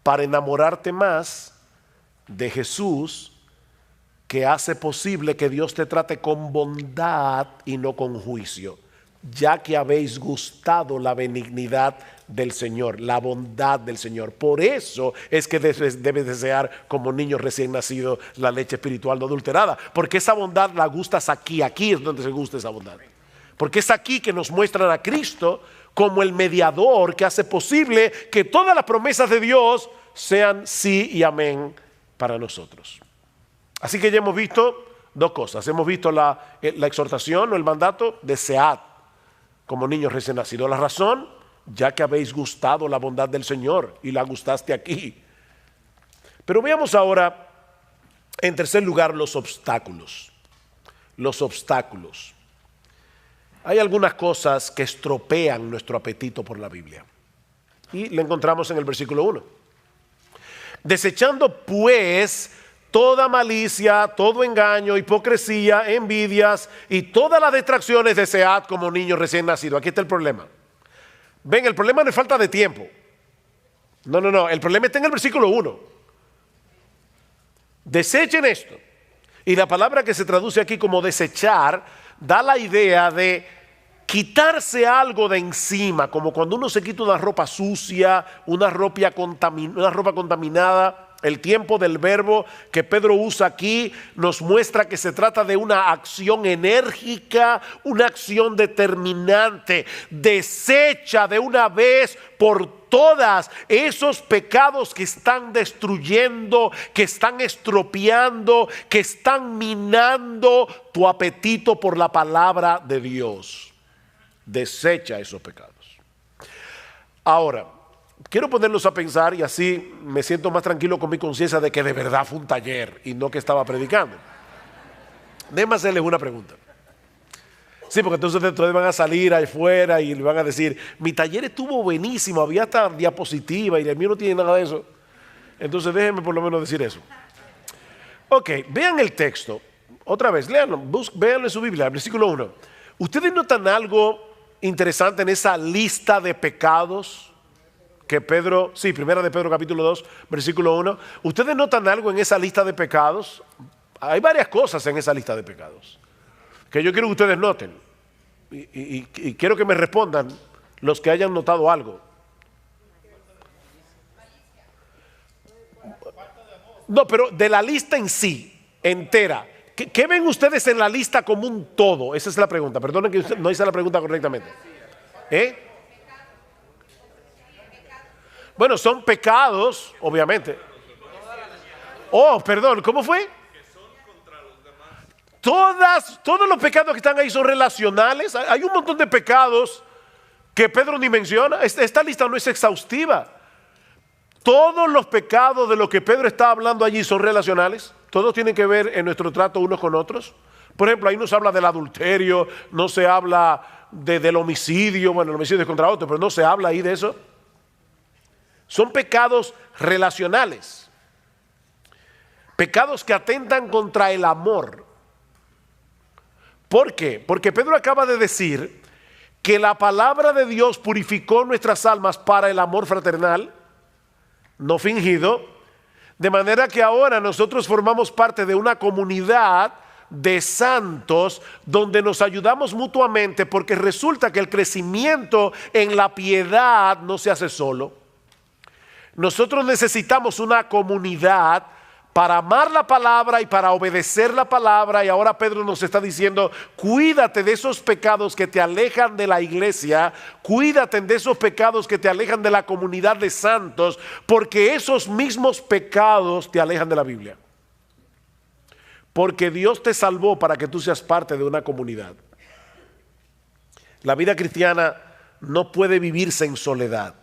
Para enamorarte más de Jesús, que hace posible que Dios te trate con bondad y no con juicio. ya que habéis gustado la benignidad del Señor, la bondad del Señor. Por eso es que debes desear como niño recién nacido la leche espiritual no adulterada, porque esa bondad la gustas aquí es donde se gusta esa bondad. Porque es aquí que nos muestran a Cristo como el mediador que hace posible que todas las promesas de Dios sean sí y amén para nosotros. Así que ya hemos visto dos cosas. Hemos visto la exhortación o el mandato, desead como niños recién nacidos. La razón, ya que habéis gustado la bondad del Señor y la gustaste aquí. Pero veamos ahora, en tercer lugar, los obstáculos. Los obstáculos. Hay algunas cosas que estropean nuestro apetito por la Biblia. Y lo encontramos en el versículo 1. Desechando pues toda malicia, todo engaño, hipocresía, envidias y todas las distracciones, desead como niños recién nacidos. Aquí está el problema. Ven, el problema no es falta de tiempo. No, el problema está en el versículo 1. Desechen esto. Y la palabra que se traduce aquí como desechar da la idea de quitarse algo de encima, como cuando uno se quita una ropa sucia, una ropa contaminada. El tiempo del verbo que Pedro usa aquí nos muestra que se trata de una acción enérgica, una acción determinante. Desecha de una vez por todas esos pecados que están destruyendo, que están estropeando, que están minando tu apetito por la palabra de Dios. Desecha esos pecados. Ahora, quiero ponerlos a pensar y así me siento más tranquilo con mi conciencia de que de verdad fue un taller y no que estaba predicando. Déjenme hacerles una pregunta. Sí, porque entonces ustedes van a salir afuera y le van a decir, mi taller estuvo buenísimo, había hasta diapositiva y el mío no tiene nada de eso. Entonces déjenme por lo menos decir eso. Ok, vean el texto. Otra vez, léanlo, véanlo en su Biblia, versículo 1. ¿Ustedes notan algo interesante en esa lista de pecados que Pedro, sí, primera de Pedro capítulo 2, versículo 1? ¿Ustedes notan algo en esa lista de pecados? Hay varias cosas en esa lista de pecados que yo quiero que ustedes noten y quiero que me respondan los que hayan notado algo. No, pero de la lista en sí, entera, ¿qué ven ustedes en la lista como un todo? Esa es la pregunta, perdonen que no hice la pregunta correctamente. Bueno, son pecados, obviamente. Oh, perdón, ¿cómo fue? Todos los pecados que están ahí son relacionales. Hay un montón de pecados que Pedro ni menciona. Esta lista no es exhaustiva. Todos los pecados de los que Pedro está hablando allí son relacionales. Todos tienen que ver en nuestro trato unos con otros. Por ejemplo, ahí no se habla del adulterio, no se habla del homicidio. Bueno, el homicidio es contra otro, pero no se habla ahí de eso. Son pecados relacionales. Pecados que atentan contra el amor. ¿Por qué? Porque Pedro acaba de decir que la palabra de Dios purificó nuestras almas para el amor fraternal, no fingido, de manera que ahora nosotros formamos parte de una comunidad de santos donde nos ayudamos mutuamente, porque resulta que el crecimiento en la piedad no se hace solo. Nosotros necesitamos una comunidad para amar la palabra y para obedecer la palabra. Y ahora Pedro nos está diciendo, cuídate de esos pecados que te alejan de la iglesia, cuídate de esos pecados que te alejan de la comunidad de santos, porque esos mismos pecados te alejan de la Biblia. Porque Dios te salvó para que tú seas parte de una comunidad. La vida cristiana no puede vivirse en soledad.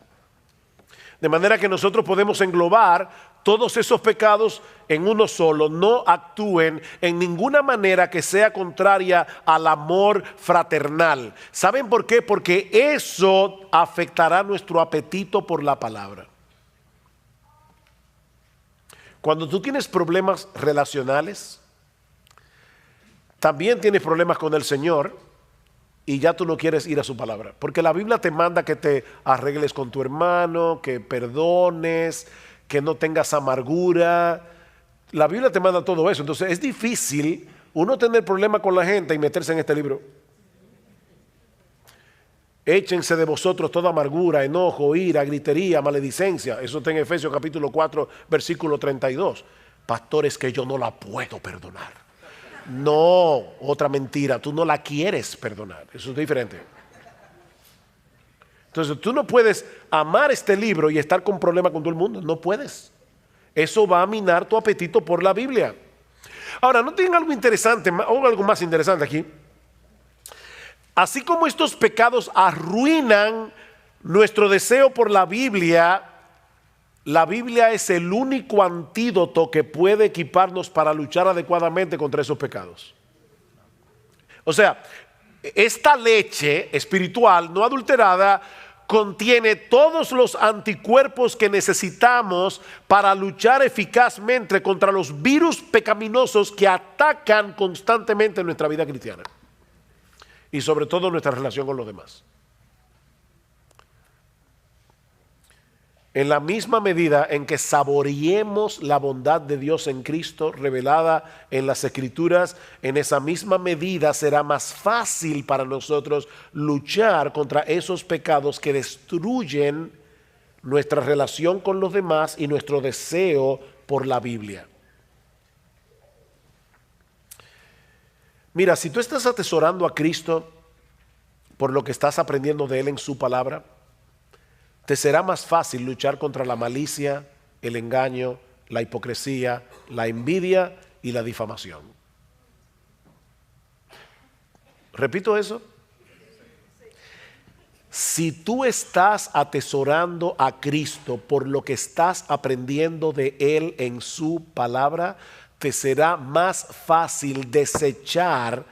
De manera que nosotros podemos englobar todos esos pecados en uno solo. No actúen en ninguna manera que sea contraria al amor fraternal. ¿Saben por qué? Porque eso afectará nuestro apetito por la palabra. Cuando tú tienes problemas relacionales, también tienes problemas con el Señor. Y ya tú no quieres ir a su palabra. Porque la Biblia te manda que te arregles con tu hermano, que perdones, que no tengas amargura. La Biblia te manda todo eso. Entonces es difícil uno tener problemas con la gente y meterse en este libro. Échense de vosotros toda amargura, enojo, ira, gritería, maledicencia. Eso está en Efesios capítulo 4, versículo 32. Pastores, que yo no la puedo perdonar. No, otra mentira, tú no la quieres perdonar. Eso es diferente. Entonces tú no puedes amar este libro y estar con problemas con todo el mundo. No puedes. Eso va a minar tu apetito por la Biblia. Ahora, ¿no tienen algo interesante o algo más interesante aquí? Así como estos pecados arruinan nuestro deseo por la Biblia es el único antídoto que puede equiparnos para luchar adecuadamente contra esos pecados. O sea, esta leche espiritual no adulterada contiene todos los anticuerpos que necesitamos para luchar eficazmente contra los virus pecaminosos que atacan constantemente nuestra vida cristiana y sobre todo nuestra relación con los demás. En la misma medida en que saboreemos la bondad de Dios en Cristo revelada en las Escrituras, en esa misma medida será más fácil para nosotros luchar contra esos pecados que destruyen nuestra relación con los demás y nuestro deseo por la Biblia. Mira, si tú estás atesorando a Cristo por lo que estás aprendiendo de Él en su palabra, te será más fácil luchar contra la malicia, el engaño, la hipocresía, la envidia y la difamación. ¿Repito eso? Si tú estás atesorando a Cristo por lo que estás aprendiendo de Él en su palabra, te será más fácil desechar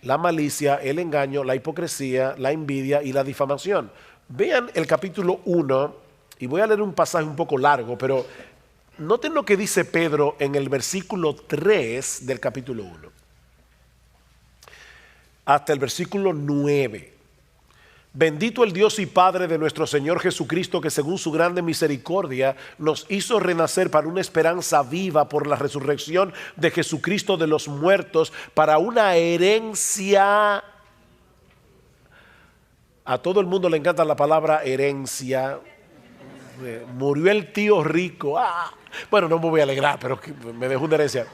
la malicia, el engaño, la hipocresía, la envidia y la difamación. Vean el capítulo 1 y voy a leer un pasaje un poco largo, pero noten lo que dice Pedro en el versículo 3 del capítulo 1 hasta el versículo 9. Bendito el Dios y Padre de nuestro Señor Jesucristo, que según su grande misericordia nos hizo renacer para una esperanza viva por la resurrección de Jesucristo de los muertos, para una herencia. A todo el mundo le encanta la palabra herencia. Murió el tío rico. Bueno, no me voy a alegrar, pero me dejó una herencia.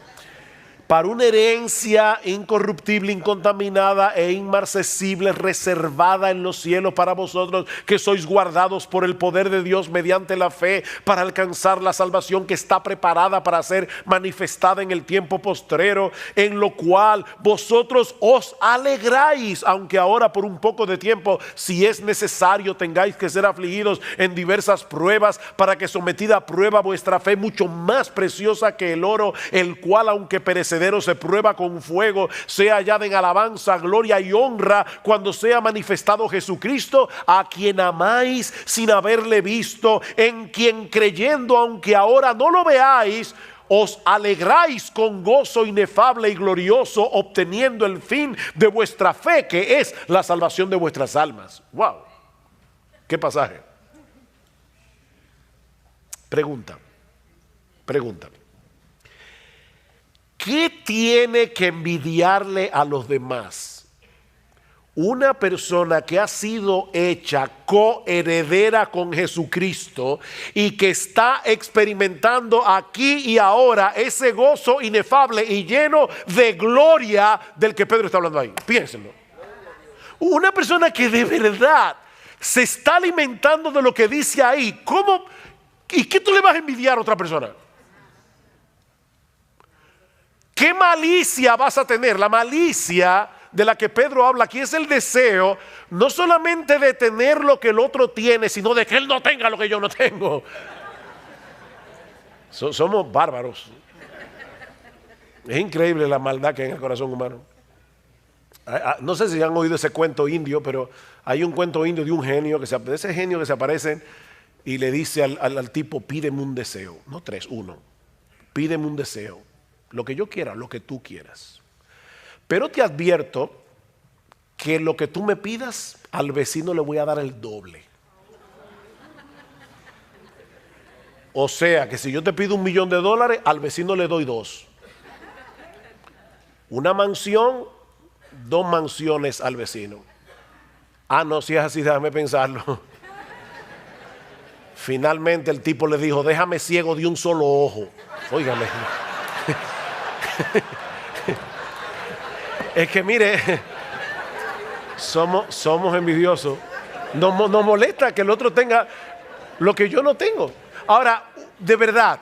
Para una herencia incorruptible, incontaminada e inmarcesible, reservada en los cielos para vosotros, que sois guardados por el poder de Dios mediante la fe, para alcanzar la salvación que está preparada para ser manifestada en el tiempo postrero, en lo cual vosotros os alegráis, aunque ahora por un poco de tiempo, si es necesario, tengáis que ser afligidos en diversas pruebas, para que sometida a prueba vuestra fe, mucho más preciosa que el oro, el cual aunque perecedero se prueba con fuego, sea hallada en alabanza, gloria y honra cuando sea manifestado Jesucristo, a quien amáis sin haberle visto, en quien creyendo, aunque ahora no lo veáis, os alegráis con gozo inefable y glorioso, obteniendo el fin de vuestra fe, que es la salvación de vuestras almas. ¡Wow! ¿Qué pasaje? Pregunta. ¿Qué tiene que envidiarle a los demás una persona que ha sido hecha coheredera con Jesucristo y que está experimentando aquí y ahora ese gozo inefable y lleno de gloria del que Pedro está hablando ahí? Piénsenlo. Una persona que de verdad se está alimentando de lo que dice ahí. ¿Cómo? ¿Y qué tú le vas a envidiar a otra persona? ¿Qué malicia vas a tener? La malicia de la que Pedro habla aquí es el deseo no solamente de tener lo que el otro tiene, sino de que él no tenga lo que yo no tengo. Somos bárbaros. Es increíble la maldad que hay en el corazón humano. No sé si han oído ese cuento indio, pero hay un cuento indio de un genio, de ese genio que se aparece y le dice al tipo: pídeme un deseo. No tres, uno. Pídeme un deseo. Lo que yo quiera, lo que tú quieras. Pero te advierto que lo que tú me pidas, al vecino le voy a dar el doble. O sea, que si yo te pido $1.000.000, al vecino le doy 2. Una mansión, 2 mansiones al vecino. Ah, no, si es así, déjame pensarlo. Finalmente el tipo le dijo, déjame ciego de un solo ojo. Óigame. Es que mire, somos envidiosos. Nos molesta que el otro tenga lo que yo no tengo. Ahora, de verdad,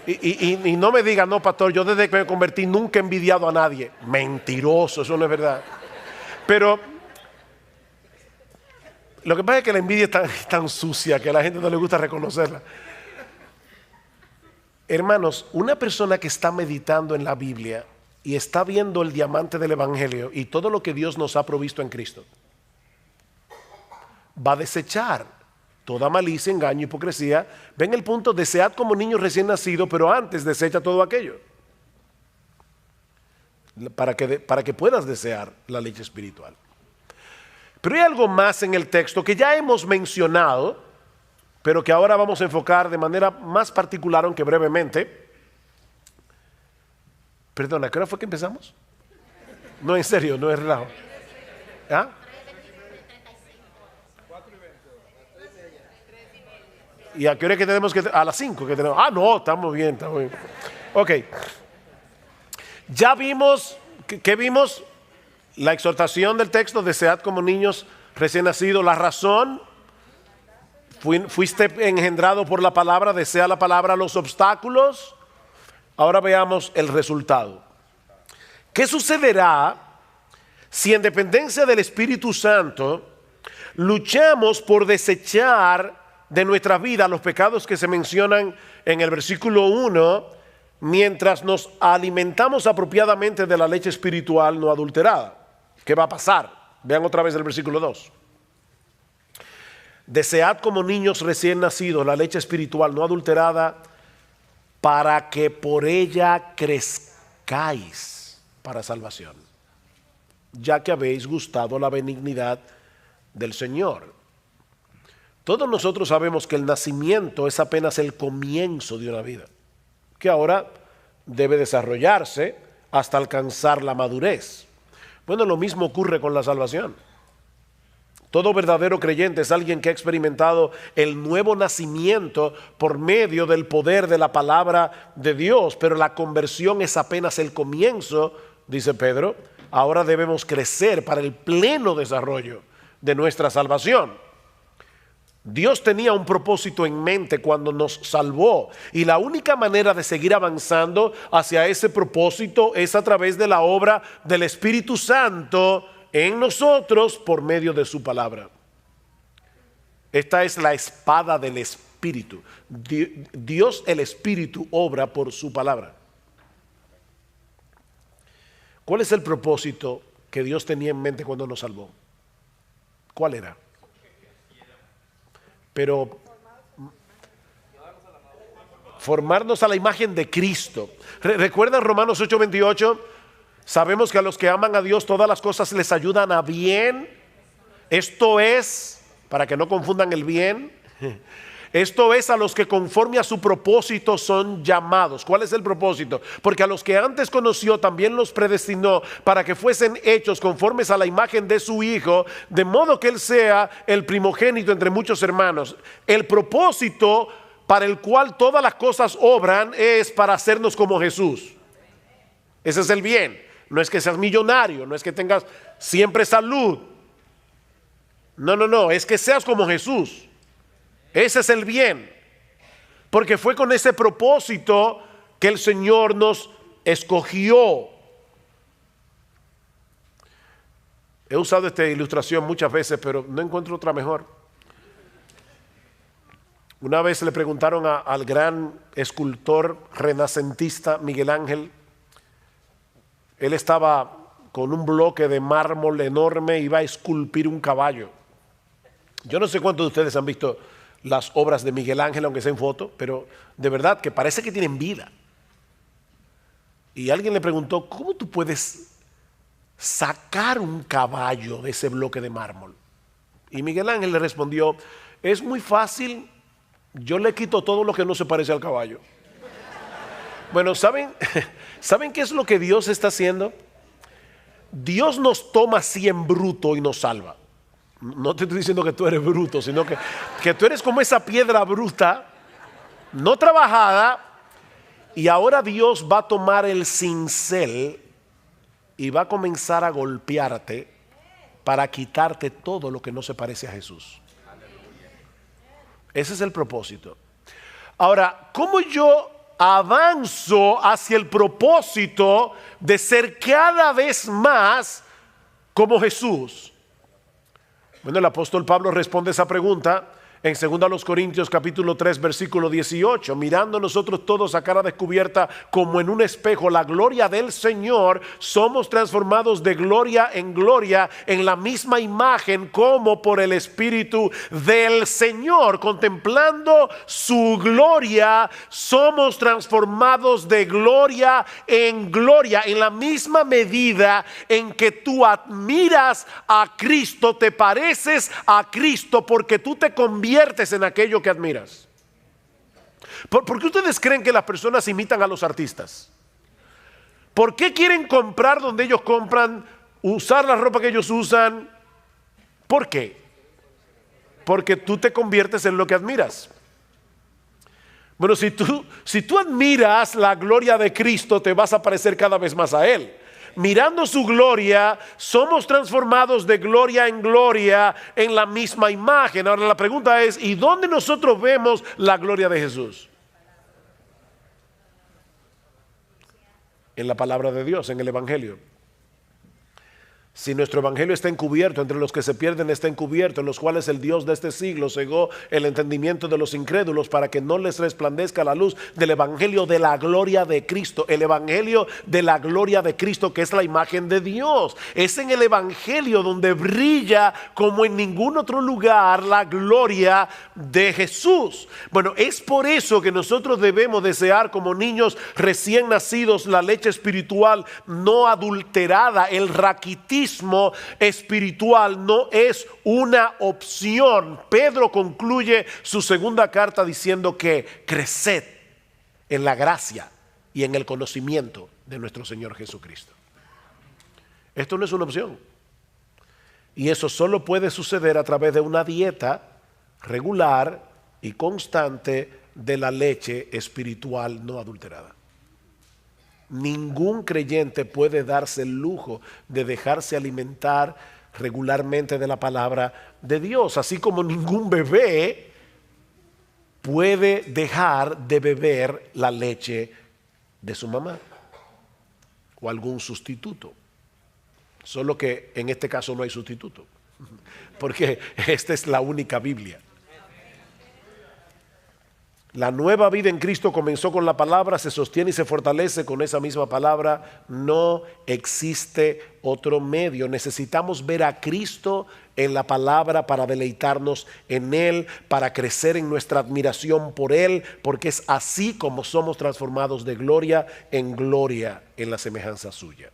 y no me diga, no, pastor, yo desde que me convertí nunca he envidiado a nadie. Mentiroso, eso no es verdad. Pero lo que pasa es que la envidia es tan sucia que a la gente no le gusta reconocerla. Hermanos, una persona que está meditando en la Biblia y está viendo el diamante del Evangelio y todo lo que Dios nos ha provisto en Cristo, va a desechar toda malicia, engaño, hipocresía. Ven el punto, desead como niños recién nacidos, pero antes desecha todo aquello. Para que puedas desear la leche espiritual. Pero hay algo más en el texto que ya hemos mencionado, pero que ahora vamos a enfocar de manera más particular, aunque brevemente. Perdona, ¿a qué hora fue que empezamos? No, en serio, no es relajo. ¿Ah? ¿Y a qué hora que tenemos que? A las 5 que tenemos. Ah, no, estamos bien, estamos bien. Ok. Ya vimos, ¿qué vimos? La exhortación del texto, desead como niños recién nacidos. La razón, fuiste engendrado por la palabra, desea la palabra. Los obstáculos. Ahora veamos el resultado. ¿Qué sucederá si en dependencia del Espíritu Santo luchamos por desechar de nuestra vida los pecados que se mencionan en el versículo 1, mientras nos alimentamos apropiadamente de la leche espiritual no adulterada? ¿Qué va a pasar? Vean otra vez el versículo 2. Desead como niños recién nacidos la leche espiritual no adulterada, para que por ella crezcáis para salvación, ya que habéis gustado la benignidad del Señor. Todos nosotros sabemos que el nacimiento es apenas el comienzo de una vida, que ahora debe desarrollarse hasta alcanzar la madurez. Bueno, lo mismo ocurre con la salvación. Todo verdadero creyente es alguien que ha experimentado el nuevo nacimiento por medio del poder de la palabra de Dios, pero la conversión es apenas el comienzo, dice Pedro. Ahora debemos crecer para el pleno desarrollo de nuestra salvación. Dios tenía un propósito en mente cuando nos salvó, y la única manera de seguir avanzando hacia ese propósito es a través de la obra del Espíritu Santo en nosotros por medio de su palabra. Esta es la espada del Espíritu. Dios el Espíritu obra por su palabra. ¿Cuál es el propósito que Dios tenía en mente cuando nos salvó? ¿Cuál era? Pero formarnos a la imagen de Cristo. ¿Recuerdan Romanos 8:28? Sabemos que a los que aman a Dios todas las cosas les ayudan a bien. Esto es, para que no confundan el bien, esto es a los que conforme a su propósito son llamados. ¿Cuál es el propósito? Porque a los que antes conoció también los predestinó para que fuesen hechos conformes a la imagen de su Hijo, de modo que Él sea el primogénito entre muchos hermanos. El propósito para el cual todas las cosas obran es para hacernos como Jesús. Ese es el bien. No es que seas millonario, no es que tengas siempre salud. No, es que seas como Jesús. Ese es el bien. Porque fue con ese propósito que el Señor nos escogió. He usado esta ilustración muchas veces, pero no encuentro otra mejor. Una vez le preguntaron al gran escultor renacentista Miguel Ángel. Él estaba con un bloque de mármol enorme y iba a esculpir un caballo. Yo no sé cuántos de ustedes han visto las obras de Miguel Ángel, aunque sea en foto, pero de verdad que parece que tienen vida. Y alguien le preguntó, ¿cómo tú puedes sacar un caballo de ese bloque de mármol? Y Miguel Ángel le respondió, es muy fácil, yo le quito todo lo que no se parece al caballo. Bueno, ¿saben qué es lo que Dios está haciendo? Dios nos toma así en bruto y nos salva. No te estoy diciendo que tú eres bruto, sino que tú eres como esa piedra bruta, no trabajada, y ahora Dios va a tomar el cincel y va a comenzar a golpearte para quitarte todo lo que no se parece a Jesús. Ese es el propósito. Ahora, ¿cómo yo avanzo hacia el propósito de ser cada vez más como Jesús? Bueno, el apóstol Pablo responde esa pregunta en 2 Corintios capítulo 3 versículo 18, mirando nosotros todos a cara descubierta como en un espejo la gloria del Señor, somos transformados de gloria en la misma imagen como por el Espíritu del Señor. Contemplando su gloria, somos transformados de gloria, en la misma medida en que tú admiras a Cristo, te pareces a Cristo porque tú te conviertes en aquello que admiras. ¿Por qué ustedes creen que las personas imitan a los artistas? ¿Por qué quieren comprar donde ellos compran, usar la ropa que ellos usan? ¿Por qué? Porque tú te conviertes en lo que admiras. Bueno, si tú admiras la gloria de Cristo, te vas a parecer cada vez más a Él. Mirando su gloria, somos transformados de gloria en la misma imagen. Ahora la pregunta es, ¿y dónde nosotros vemos la gloria de Jesús? En la palabra de Dios, en el Evangelio. Si nuestro evangelio está encubierto, entre los que se pierden está encubierto, en los cuales el Dios de este siglo cegó el entendimiento de los incrédulos para que no les resplandezca la luz del evangelio de la gloria de Cristo. El evangelio de la gloria de Cristo, que es la imagen de Dios. Es en el evangelio donde brilla como en ningún otro lugar la gloria de Jesús. Bueno, es por eso que nosotros debemos desear como niños recién nacidos la leche espiritual no adulterada. El raquitismo espiritual no es una opción. Pedro concluye su segunda carta diciendo que creced en la gracia y en el conocimiento de nuestro Señor Jesucristo. Esto no es una opción. Y eso solo puede suceder a través de una dieta regular y constante de la leche espiritual no adulterada. Ningún creyente puede darse el lujo de dejarse alimentar regularmente de la palabra de Dios, así como ningún bebé puede dejar de beber la leche de su mamá o algún sustituto. Solo que en este caso no hay sustituto, porque esta es la única Biblia. La nueva vida en Cristo comenzó con la palabra, se sostiene y se fortalece con esa misma palabra. No existe otro medio. Necesitamos ver a Cristo en la palabra para deleitarnos en Él, para crecer en nuestra admiración por Él, porque es así como somos transformados de gloria en la semejanza suya.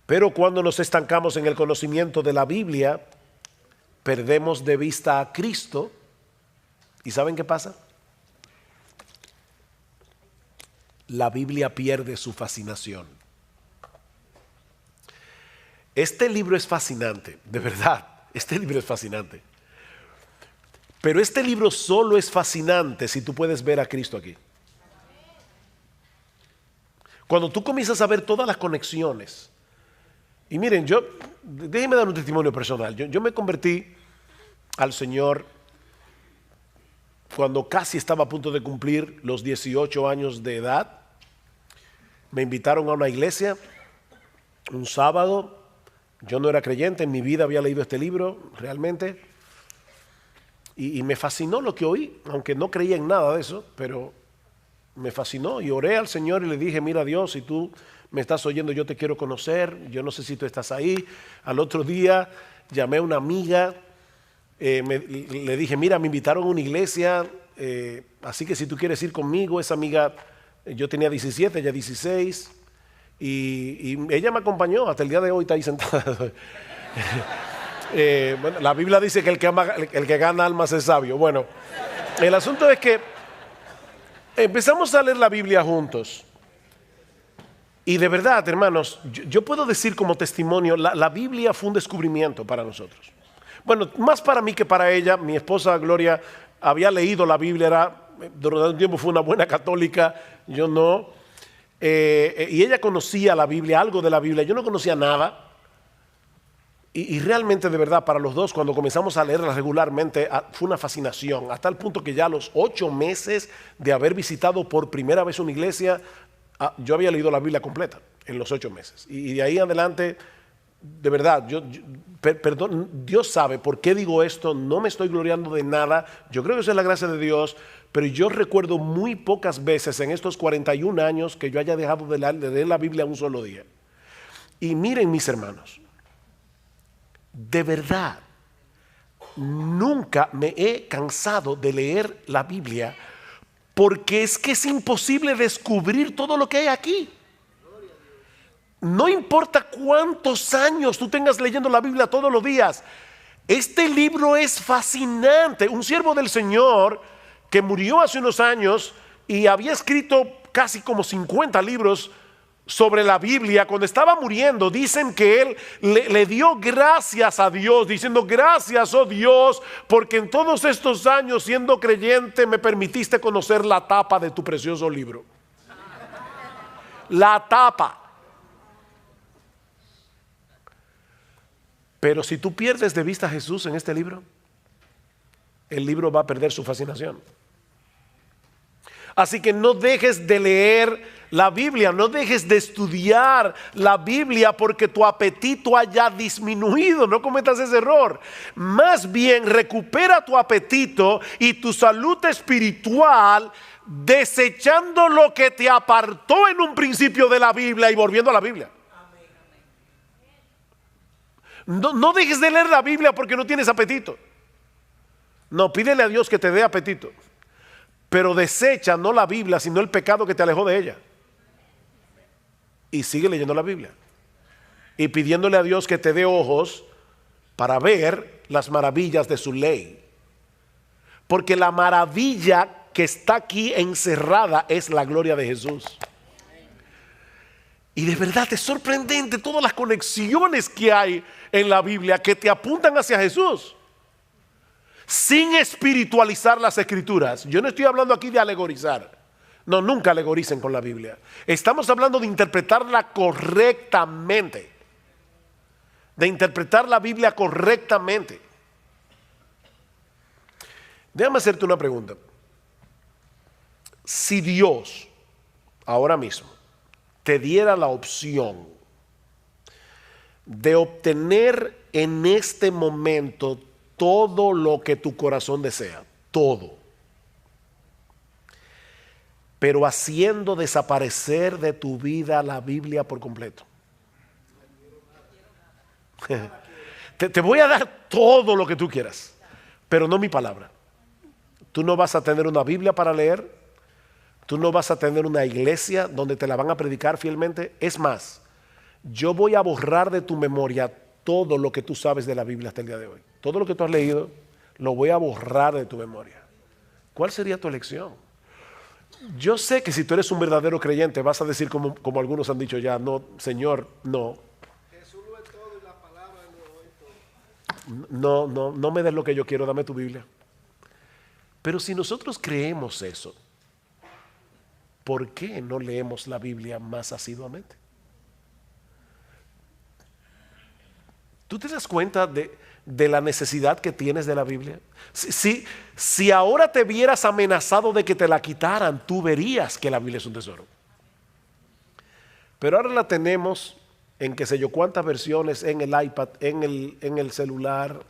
Pero cuando nos estancamos en el conocimiento de la Biblia, perdemos de vista a Cristo. ¿Y saben qué pasa? La Biblia pierde su fascinación. Este libro es fascinante, de verdad, este libro es fascinante. Pero este libro solo es fascinante si tú puedes ver a Cristo aquí. Cuando tú comienzas a ver todas las conexiones. Y miren, déjenme dar un testimonio personal. Yo me convertí al Señor cuando casi estaba a punto de cumplir los 18 años de edad. Me invitaron a una iglesia un sábado. Yo no era creyente, en mi vida había leído este libro realmente. Y me fascinó lo que oí, aunque no creía en nada de eso, pero me fascinó. Y oré al Señor y le dije, mira Dios, si tú me estás oyendo, yo te quiero conocer. Yo no sé si tú estás ahí. Al otro día llamé a una amiga. Le dije, mira, me invitaron a una iglesia, así que si tú quieres ir conmigo. Esa amiga, yo tenía 17, ella 16, y ella me acompañó, hasta el día de hoy está ahí sentada. Bueno, la Biblia dice que el que gana almas es sabio. Bueno, el asunto es que empezamos a leer la Biblia juntos, Y de verdad, hermanos, yo puedo decir como testimonio, la Biblia fue un descubrimiento para nosotros. Bueno, más para mí que para ella. Mi esposa Gloria había leído la Biblia, durante un tiempo fue una buena católica, yo no. Y ella conocía la Biblia, algo de la Biblia, yo no conocía nada. Y realmente, de verdad, para los dos, cuando comenzamos a leerla regularmente, fue una fascinación, hasta el punto que ya a los 8 meses de haber visitado por primera vez una iglesia, yo había leído la Biblia completa en los 8 meses. Y de ahí en adelante, de verdad, perdón, Dios sabe por qué digo esto, no me estoy gloriando de nada, yo creo que eso es la gracia de Dios, pero yo recuerdo muy pocas veces en estos 41 años que yo haya dejado de leer la Biblia un solo día. Y miren, mis hermanos, de verdad, nunca me he cansado de leer la Biblia, porque es que es imposible descubrir todo lo que hay aquí. No importa cuántos años tú tengas leyendo la Biblia todos los días, este libro es fascinante. Un siervo del Señor que murió hace unos años y había escrito casi como 50 libros sobre la Biblia, cuando estaba muriendo, dicen que él le dio gracias a Dios, diciendo: gracias, oh Dios, porque en todos estos años siendo creyente me permitiste conocer la tapa de tu precioso libro. La tapa. Pero si tú pierdes de vista a Jesús en este libro, el libro va a perder su fascinación. Así que no dejes de leer la Biblia, no dejes de estudiar la Biblia porque tu apetito haya disminuido. No cometas ese error. Más bien recupera tu apetito y tu salud espiritual, desechando lo que te apartó en un principio de la Biblia y volviendo a la Biblia. No dejes de leer la Biblia porque no tienes apetito. No, pídele a Dios que te dé apetito. Pero desecha no la Biblia, sino el pecado que te alejó de ella. Y sigue leyendo la Biblia. Y pidiéndole a Dios que te dé ojos para ver las maravillas de su ley. Porque la maravilla que está aquí encerrada es la gloria de Jesús. Y de verdad es sorprendente todas las conexiones que hay en la Biblia que te apuntan hacia Jesús, sin espiritualizar las escrituras. Yo no estoy hablando aquí de alegorizar. No, nunca alegoricen con la Biblia. Estamos hablando de interpretarla correctamente. De interpretar la Biblia correctamente. Déjame hacerte una pregunta. Si Dios ahora mismo te diera la opción de obtener en este momento todo lo que tu corazón desea, todo, pero haciendo desaparecer de tu vida la Biblia por completo. Te voy a dar todo lo que tú quieras, pero no mi palabra. Tú no vas a tener una Biblia para leer. Tú no vas a tener una iglesia donde te la van a predicar fielmente. Es más, yo voy a borrar de tu memoria todo lo que tú sabes de la Biblia hasta el día de hoy. Todo lo que tú has leído, lo voy a borrar de tu memoria. ¿Cuál sería tu elección? Yo sé que si tú eres un verdadero creyente, vas a decir como algunos han dicho ya: no, Señor, no. Jesús lo es todo y la palabra lo es todo. No me des lo que yo quiero, dame tu Biblia. Pero si nosotros creemos eso, ¿por qué no leemos la Biblia más asiduamente? ¿Tú te das cuenta de la necesidad que tienes de la Biblia? Si ahora te vieras amenazado de que te la quitaran, tú verías que la Biblia es un tesoro. Pero ahora la tenemos en qué sé yo cuántas versiones, en el iPad, en el celular,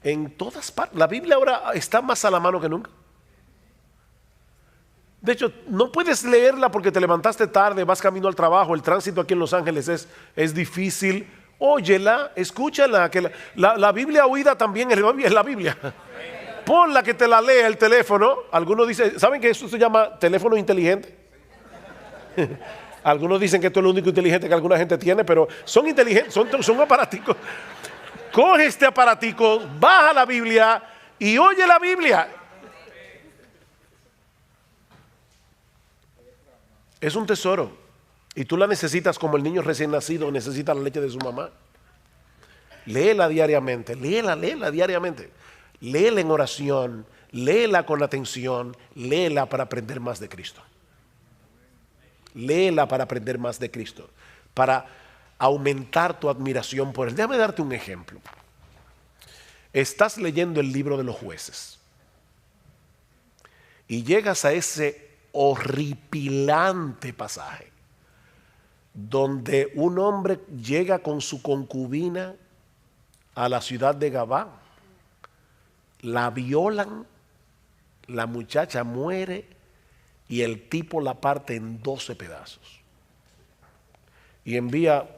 en todas partes. La Biblia ahora está más a la mano que nunca. De hecho, no puedes leerla porque te levantaste tarde, vas camino al trabajo, el tránsito aquí en Los Ángeles es difícil. Óyela, escúchala, que la Biblia oída también es la Biblia. Ponla que te la lea el teléfono. Algunos dicen, ¿saben que esto se llama teléfono inteligente? Algunos dicen que esto es lo único inteligente que alguna gente tiene, pero son inteligentes, son aparaticos. Coge este aparatico, baja la Biblia y oye la Biblia. Es un tesoro. Y tú la necesitas como el niño recién nacido necesita la leche de su mamá. Léela diariamente, léela diariamente. Léela en oración, léela con atención, léela para aprender más de Cristo. Léela para aprender más de Cristo, para aumentar tu admiración por Él. Déjame darte un ejemplo. Estás leyendo el libro de los Jueces y llegas a ese horripilante pasaje donde un hombre llega con su concubina a la ciudad de Gabá, la violan, la muchacha muere y el tipo la parte en 12 pedazos y envía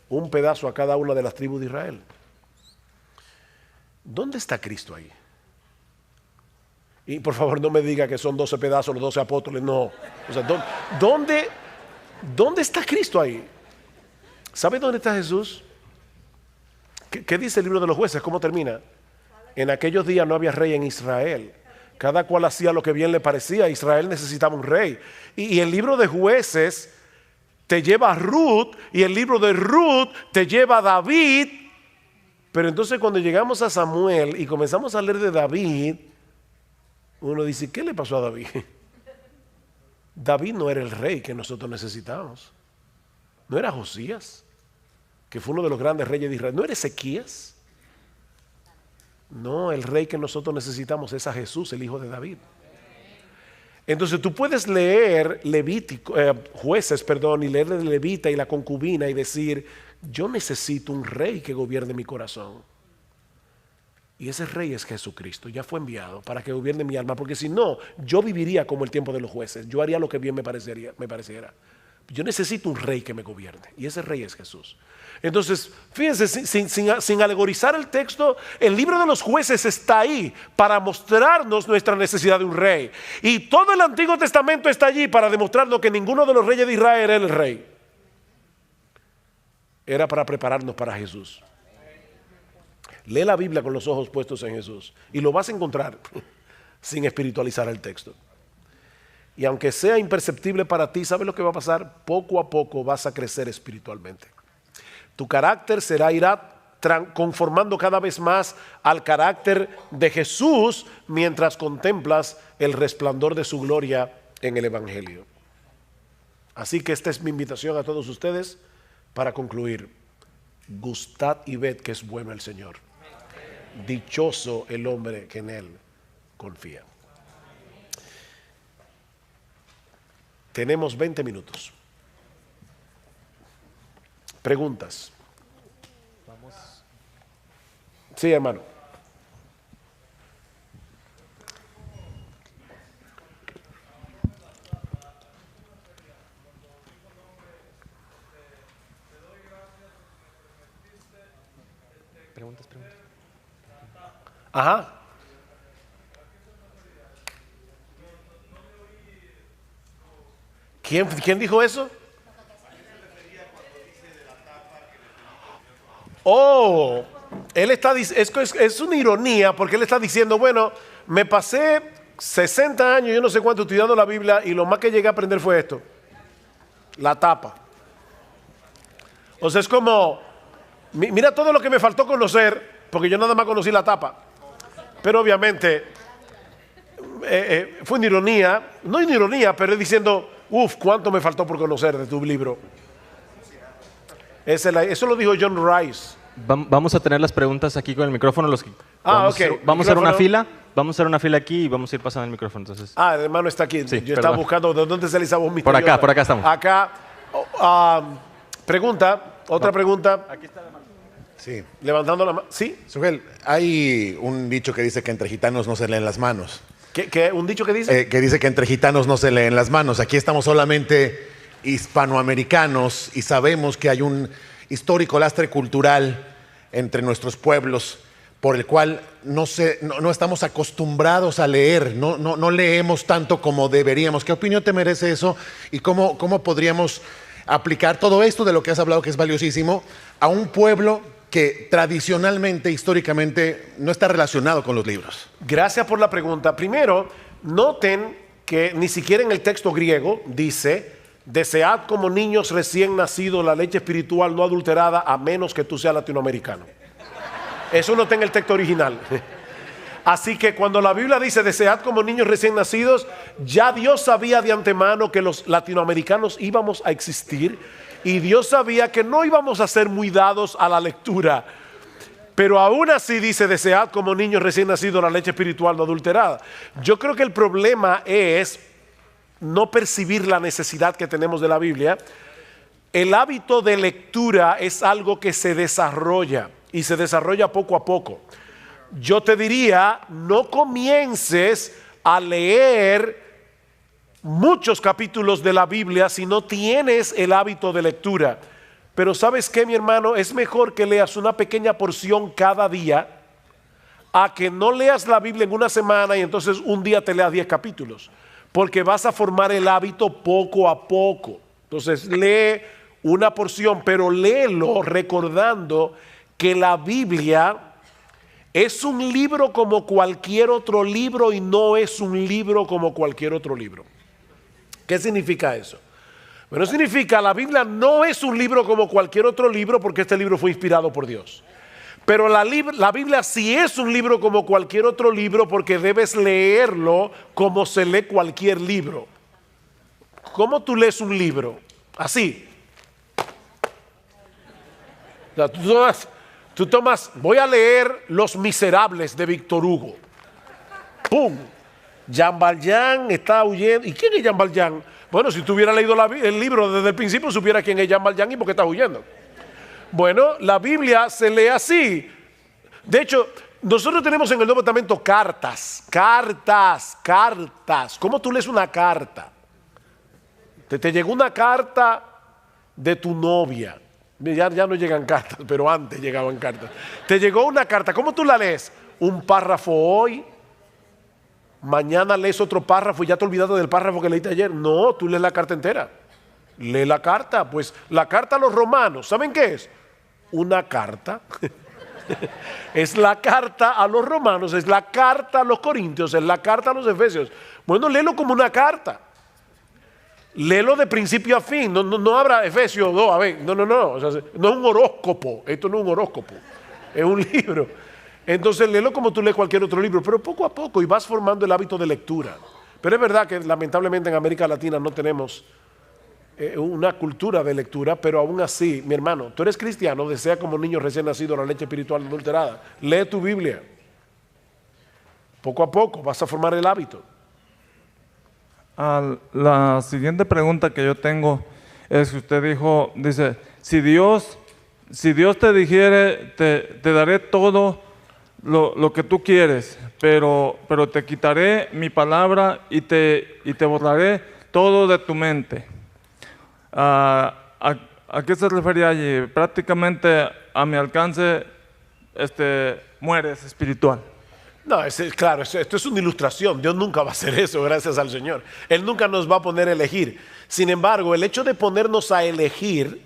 un pedazo a cada una de las tribus de Israel. ¿Dónde está Cristo ahí? Y por favor no me diga que son 12 pedazos los 12 apóstoles, no. O sea, ¿dónde está Cristo ahí? ¿Sabe dónde está Jesús? ¿Qué dice el libro de los Jueces? ¿Cómo termina? En aquellos días no había rey en Israel. Cada cual hacía lo que bien le parecía. Israel necesitaba un rey. Y el libro de Jueces te lleva a Ruth, y el libro de Ruth te lleva a David. Pero entonces cuando llegamos a Samuel y comenzamos a leer de David, uno dice, ¿qué le pasó a David? David no era el rey que nosotros necesitábamos. No era Josías, que fue uno de los grandes reyes de Israel. No era Ezequías. No, el rey que nosotros necesitamos es a Jesús, el hijo de David. Entonces tú puedes leer Jueces, y leer de Levita y la concubina y decir, yo necesito un rey que gobierne mi corazón. Y ese rey es Jesucristo, ya fue enviado para que gobierne mi alma, porque si no, yo viviría como el tiempo de los jueces, yo haría lo que bien me pareciera. Yo necesito un rey que me gobierne, y ese rey es Jesús. Entonces, fíjense, sin alegorizar el texto, el libro de los Jueces está ahí para mostrarnos nuestra necesidad de un rey. Y todo el Antiguo Testamento está allí para demostrarnos que ninguno de los reyes de Israel era el rey. Era para prepararnos para Jesús. Lee la Biblia con los ojos puestos en Jesús y lo vas a encontrar sin espiritualizar el texto. Y aunque sea imperceptible para ti, ¿sabes lo que va a pasar? Poco a poco vas a crecer espiritualmente. Tu carácter irá conformando cada vez más al carácter de Jesús mientras contemplas el resplandor de su gloria en el Evangelio. Así que esta es mi invitación a todos ustedes para concluir. Gustad y ved que es bueno el Señor. Dichoso el hombre que en Él confía. Tenemos 20 minutos. Preguntas. Sí, hermano. Preguntas. Ajá. ¿Quién dijo eso? Oh, él está es una ironía porque él está diciendo, bueno, me pasé 60 años, yo no sé cuánto estudiando la Biblia y lo más que llegué a aprender fue esto, la tapa. O sea, es como, mira todo lo que me faltó conocer porque yo nada más conocí la tapa. Pero obviamente fue una ironía, no una ironía, pero es diciendo, cuánto me faltó por conocer de tu libro. Eso lo dijo John Rice. Vamos a tener las preguntas aquí con el micrófono. Vamos a hacer una fila. Vamos a hacer una fila aquí y vamos a ir pasando el micrófono. Entonces. El hermano está aquí. Sí, yo estaba buscando de dónde sale esa voz misteriosa. Por acá estamos. Acá. Otra pregunta. Aquí está el hermano. Sí. Levantando la mano. ¿Sí? Sugel, hay un dicho que dice que entre gitanos no se leen las manos. ¿Qué? ¿Un dicho que dice? Que dice que entre gitanos no se leen las manos. Aquí estamos solamente hispanoamericanos y sabemos que hay un histórico lastre cultural entre nuestros pueblos por el cual no estamos acostumbrados a leer, no leemos tanto como deberíamos. ¿Qué opinión te merece eso? ¿Y cómo podríamos aplicar todo esto de lo que has hablado, que es valiosísimo, a un pueblo que tradicionalmente, históricamente, no está relacionado con los libros? Gracias por la pregunta. Primero, noten que ni siquiera en el texto griego dice desead como niños recién nacidos la leche espiritual no adulterada, a menos que tú seas latinoamericano. Eso no está en el texto original. Así que cuando la Biblia dice desead como niños recién nacidos, ya Dios sabía de antemano que los latinoamericanos íbamos a existir, y Dios sabía que no íbamos a ser muy dados a la lectura. Pero aún así dice desead como niños recién nacidos la leche espiritual no adulterada. Yo creo que el problema es no percibir la necesidad que tenemos de la Biblia. El hábito de lectura es algo que se desarrolla, y se desarrolla poco a poco. Yo te diría, no comiences a leer muchos capítulos de la Biblia si no tienes el hábito de lectura. Pero ¿sabes qué, mi hermano? Es mejor que leas una pequeña porción cada día a que no leas la Biblia en una semana y entonces un día te leas 10 capítulos. Porque vas a formar el hábito poco a poco. Entonces lee una porción, pero léelo recordando que la Biblia es un libro como cualquier otro libro y no es un libro como cualquier otro libro. ¿Qué significa eso? Bueno, significa la Biblia no es un libro como cualquier otro libro, porque este libro fue inspirado por Dios. Pero la Biblia sí es un libro como cualquier otro libro, porque debes leerlo como se lee cualquier libro. ¿Cómo tú lees un libro? Así. O sea, tú tomas, voy a leer Los Miserables de Víctor Hugo. ¡Pum! Jean Valjean está huyendo. ¿Y quién es Jean Valjean? Bueno, si tú hubieras leído el libro desde el principio, supiera quién es Jean Valjean y por qué está huyendo. Bueno, la Biblia se lee así. De hecho, nosotros tenemos en el Nuevo Testamento cartas. ¿Cómo tú lees una carta? Te llegó una carta de tu novia. Ya no llegan cartas, pero antes llegaban cartas. Te llegó una carta. ¿Cómo tú la lees? Un párrafo hoy, mañana lees otro párrafo y ya te olvidaste del párrafo que leíste ayer. No, tú lees la carta entera. Lee la carta. Pues la carta a los romanos, ¿saben qué es? Una carta. Es la carta a los romanos, es la carta a los corintios, es la carta a los efesios. Bueno, léelo como una carta. Léelo de principio a fin. No abra Efesios 2, a ver, no. O sea, no es un horóscopo. Esto no es un horóscopo. Es un libro. Entonces léelo como tú lees cualquier otro libro, pero poco a poco, y vas formando el hábito de lectura. Pero es verdad que lamentablemente en América Latina no tenemos una cultura de lectura, pero aún así, mi hermano, tú eres cristiano, desea como niño recién nacido la leche espiritual adulterada. Lee tu Biblia. Poco a poco vas a formar el hábito. La siguiente pregunta que yo tengo es que usted dice, si Dios te dijere, te daré todo lo que tú quieres, pero te quitaré mi palabra y te borraré todo de tu mente. ¿A qué se refería allí? Prácticamente a mi alcance mueres espiritual. No, claro, esto es una ilustración. Dios nunca va a hacer eso, gracias al Señor. Él nunca nos va a poner a elegir. Sin embargo, el hecho de ponernos a elegir,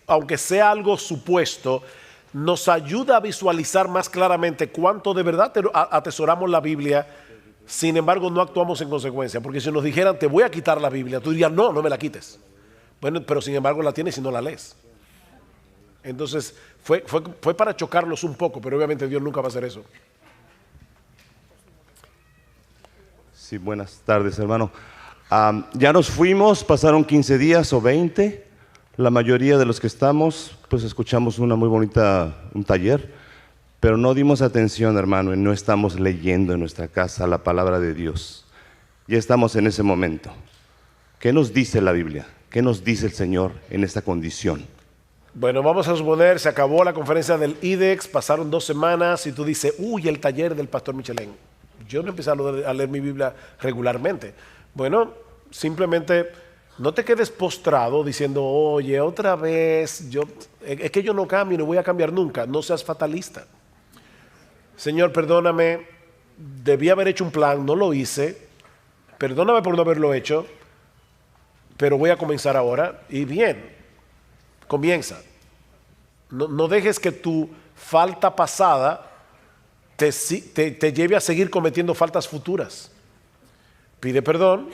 aunque sea algo supuesto, nos ayuda a visualizar más claramente cuánto de verdad atesoramos la Biblia. Sin embargo, no actuamos en consecuencia. Porque si nos dijeran, te voy a quitar la Biblia, tú dirías, no me la quites. Bueno, pero sin embargo la tienes y no la lees. Entonces, fue para chocarlos un poco, pero obviamente Dios nunca va a hacer eso. Sí, buenas tardes, hermano. Ya nos fuimos, pasaron 15 días o 20. La mayoría de los que estamos, pues escuchamos un taller, pero no dimos atención, hermano, y no estamos leyendo en nuestra casa la palabra de Dios. Ya estamos en ese momento. ¿Qué nos dice la Biblia? ¿Qué nos dice el Señor en esta condición? Bueno, vamos a suponer, se acabó la conferencia del IDEX, pasaron 2 semanas y tú dices, el taller del pastor Michelén. Yo no empecé a leer mi Biblia regularmente. Bueno, simplemente no te quedes postrado diciendo, oye, otra vez, es que yo no cambio y no voy a cambiar nunca. No seas fatalista. Señor, perdóname, debí haber hecho un plan, no lo hice. Perdóname por no haberlo hecho, pero voy a comenzar ahora. Y bien, comienza. No dejes que tu falta pasada te lleve a seguir cometiendo faltas futuras. Pide perdón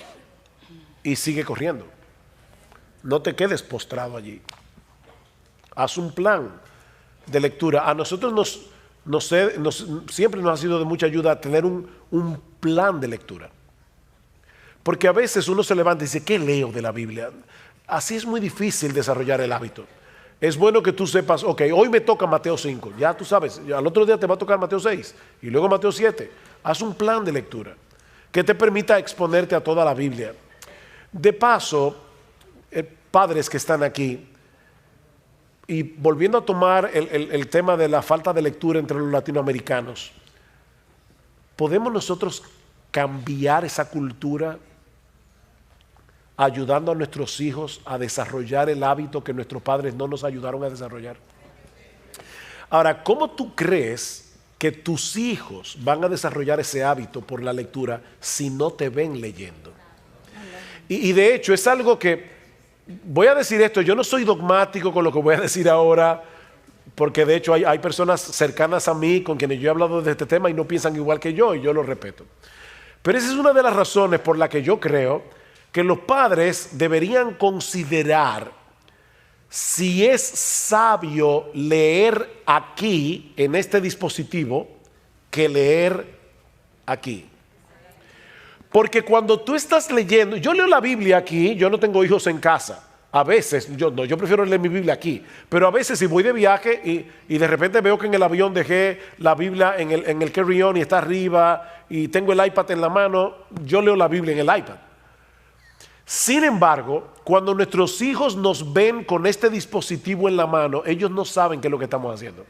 y sigue corriendo. No te quedes postrado allí. Haz un plan de lectura. A nosotros siempre nos ha sido de mucha ayuda tener un plan de lectura. Porque a veces uno se levanta y dice, ¿qué leo de la Biblia? Así es muy difícil desarrollar el hábito. Es bueno que tú sepas, ok, hoy me toca Mateo 5, ya tú sabes, al otro día te va a tocar Mateo 6 y luego Mateo 7. Haz un plan de lectura que te permita exponerte a toda la Biblia. De paso, padres que están aquí, y volviendo a tomar el tema de la falta de lectura entre los latinoamericanos, ¿podemos nosotros cambiar esa cultura ayudando a nuestros hijos a desarrollar el hábito que nuestros padres no nos ayudaron a desarrollar? Ahora, ¿cómo tú crees que tus hijos van a desarrollar ese hábito por la lectura si no te ven leyendo? Y de hecho es algo que, voy a decir esto, yo no soy dogmático con lo que voy a decir ahora, porque de hecho hay personas cercanas a mí con quienes yo he hablado de este tema y no piensan igual que yo, y yo lo respeto. Pero esa es una de las razones por la que yo creo que los padres deberían considerar si es sabio leer aquí, en este dispositivo, que leer aquí. Porque cuando tú estás leyendo, yo leo la Biblia aquí, yo no tengo hijos en casa. A veces, yo prefiero leer mi Biblia aquí, pero a veces si voy de viaje y de repente veo que en el avión dejé la Biblia en el carry-on y está arriba y tengo el iPad en la mano, yo leo la Biblia en el iPad. Sin embargo, cuando nuestros hijos nos ven con este dispositivo en la mano, ellos no saben qué es lo que estamos haciendo.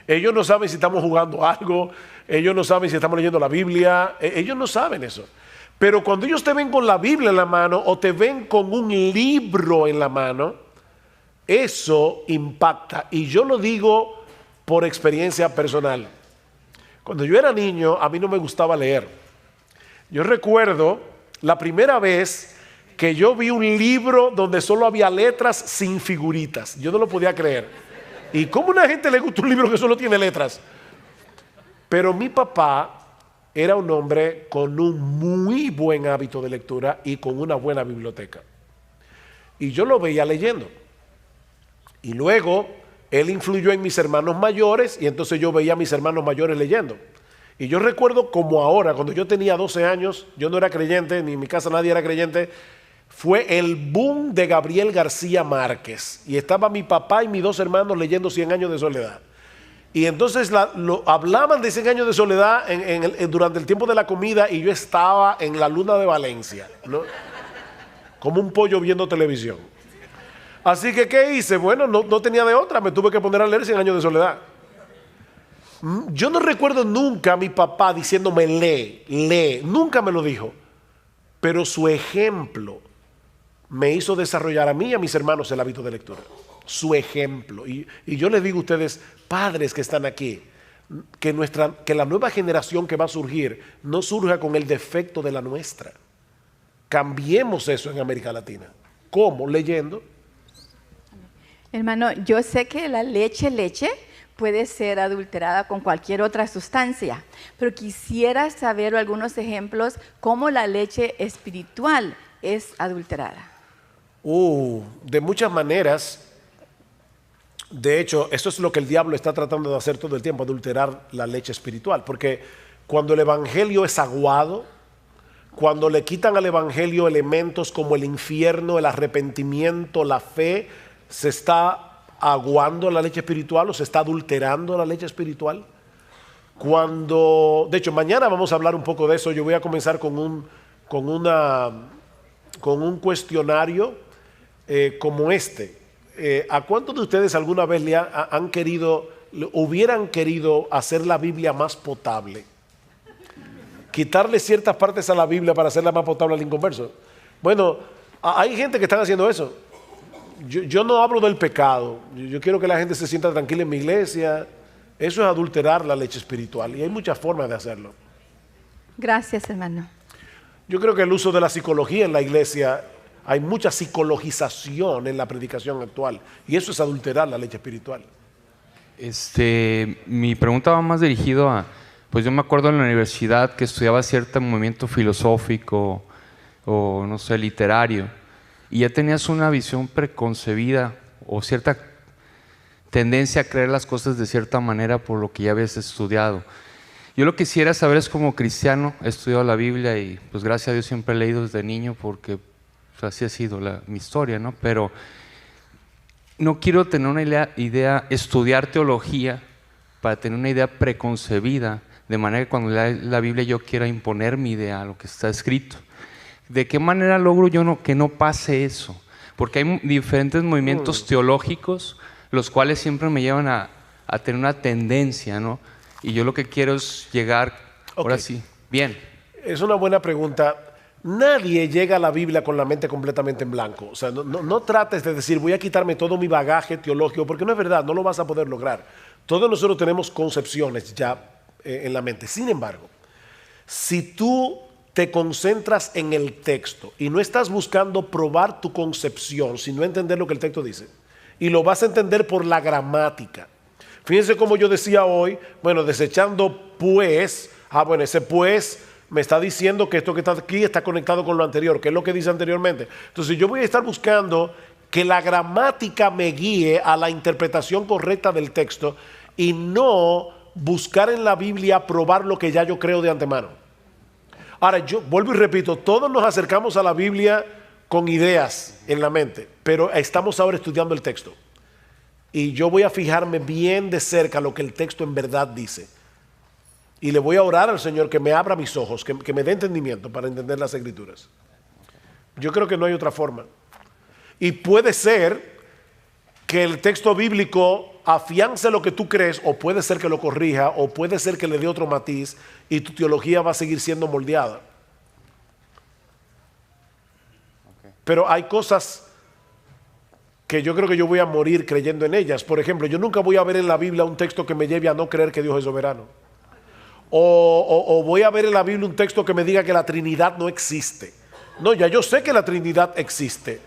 Ellos no saben si estamos jugando algo, ellos no saben si estamos leyendo la Biblia, ellos no saben eso. Pero cuando ellos te ven con la Biblia en la mano o te ven con un libro en la mano, eso impacta. Y yo lo digo por experiencia personal. Cuando yo era niño, a mí no me gustaba leer. Yo recuerdo la primera vez que yo vi un libro donde solo había letras sin figuritas. Yo no lo podía creer. ¿Y cómo a una gente le gusta un libro que solo tiene letras? Pero mi papá era un hombre con un muy buen hábito de lectura y con una buena biblioteca. Y yo lo veía leyendo. Y luego él influyó en mis hermanos mayores y entonces yo veía a mis hermanos mayores leyendo. Y yo recuerdo como ahora, cuando yo tenía 12 años, yo no era creyente, ni en mi casa nadie era creyente, fue el boom de Gabriel García Márquez. Y estaba mi papá y mis dos hermanos leyendo 100 años de soledad. Y entonces hablaban de 100 años de soledad durante el tiempo de la comida y yo estaba en la luna de Valencia, ¿no? Como un pollo viendo televisión. Así que, ¿qué hice? Bueno, no tenía de otra, me tuve que poner a leer 100 años de soledad. Yo no recuerdo nunca a mi papá diciéndome lee, nunca me lo dijo. Pero su ejemplo me hizo desarrollar a mí y a mis hermanos el hábito de lectura. Su ejemplo. Y yo les digo a ustedes, padres que están aquí, que la nueva generación que va a surgir no surja con el defecto de la nuestra. Cambiemos eso en América Latina. ¿Cómo? Leyendo. Hermano, yo sé que la leche puede ser adulterada con cualquier otra sustancia, pero quisiera saber algunos ejemplos cómo la leche espiritual es adulterada. De muchas maneras. De hecho, eso es lo que el diablo está tratando de hacer todo el tiempo, adulterar la leche espiritual. Porque cuando el evangelio es aguado, cuando le quitan al evangelio elementos como el infierno, el arrepentimiento, la fe, se está aguando la leche espiritual o se está adulterando la leche espiritual. De hecho, mañana vamos a hablar un poco de eso. Yo voy a comenzar con un cuestionario como este. ¿A cuántos de ustedes alguna vez hubieran querido hacer la Biblia más potable? Quitarle ciertas partes a la Biblia para hacerla más potable al inconverso. Bueno, hay gente que están haciendo eso. Yo no hablo del pecado. Yo quiero que la gente se sienta tranquila en mi iglesia. Eso es adulterar la leche espiritual y hay muchas formas de hacerlo. Gracias, hermano. Yo creo que el uso de la psicología en la iglesia, hay mucha psicologización en la predicación actual y eso es adulterar la leche espiritual. Mi pregunta va más dirigido a, pues yo me acuerdo en la universidad que estudiaba cierto movimiento filosófico o no sé, literario y ya tenías una visión preconcebida o cierta tendencia a creer las cosas de cierta manera por lo que ya habías estudiado. Yo lo que quisiera saber es, como cristiano, he estudiado la Biblia y pues gracias a Dios siempre he leído desde niño porque pues, así ha sido mi historia, ¿no? Pero no quiero tener una idea, estudiar teología para tener una idea preconcebida, de manera que cuando lea la Biblia yo quiera imponer mi idea a lo que está escrito. ¿De qué manera logro yo que no pase eso? Porque hay diferentes movimientos teológicos, los cuales siempre me llevan a tener una tendencia, ¿no? Y yo lo que quiero es llegar, ahora sí, bien. Es una buena pregunta. Nadie llega a la Biblia con la mente completamente en blanco. O sea, no trates de decir, voy a quitarme todo mi bagaje teológico, porque no es verdad, no lo vas a poder lograr. Todos nosotros tenemos concepciones ya en la mente. Sin embargo, si tú te concentras en el texto y no estás buscando probar tu concepción, sino entender lo que el texto dice, y lo vas a entender por la gramática. Fíjense como yo decía hoy, bueno, desechando pues, bueno, ese pues me está diciendo que esto que está aquí está conectado con lo anterior, que es lo que dice anteriormente. Entonces yo voy a estar buscando que la gramática me guíe a la interpretación correcta del texto y no buscar en la Biblia probar lo que ya yo creo de antemano. Ahora, yo vuelvo y repito, todos nos acercamos a la Biblia con ideas en la mente, pero estamos ahora estudiando el texto. Y yo voy a fijarme bien de cerca lo que el texto en verdad dice. Y le voy a orar al Señor que me abra mis ojos, que me dé entendimiento para entender las Escrituras. Yo creo que no hay otra forma. Y puede ser que el texto bíblico afiance lo que tú crees, o puede ser que lo corrija, o puede ser que le dé otro matiz, y tu teología va a seguir siendo moldeada. Pero hay cosas que yo creo que yo voy a morir creyendo en ellas. Por ejemplo, yo nunca voy a ver en la Biblia un texto que me lleve a no creer que Dios es soberano. O voy a ver en la Biblia un texto que me diga que la Trinidad no existe. No, ya yo sé que la Trinidad existe.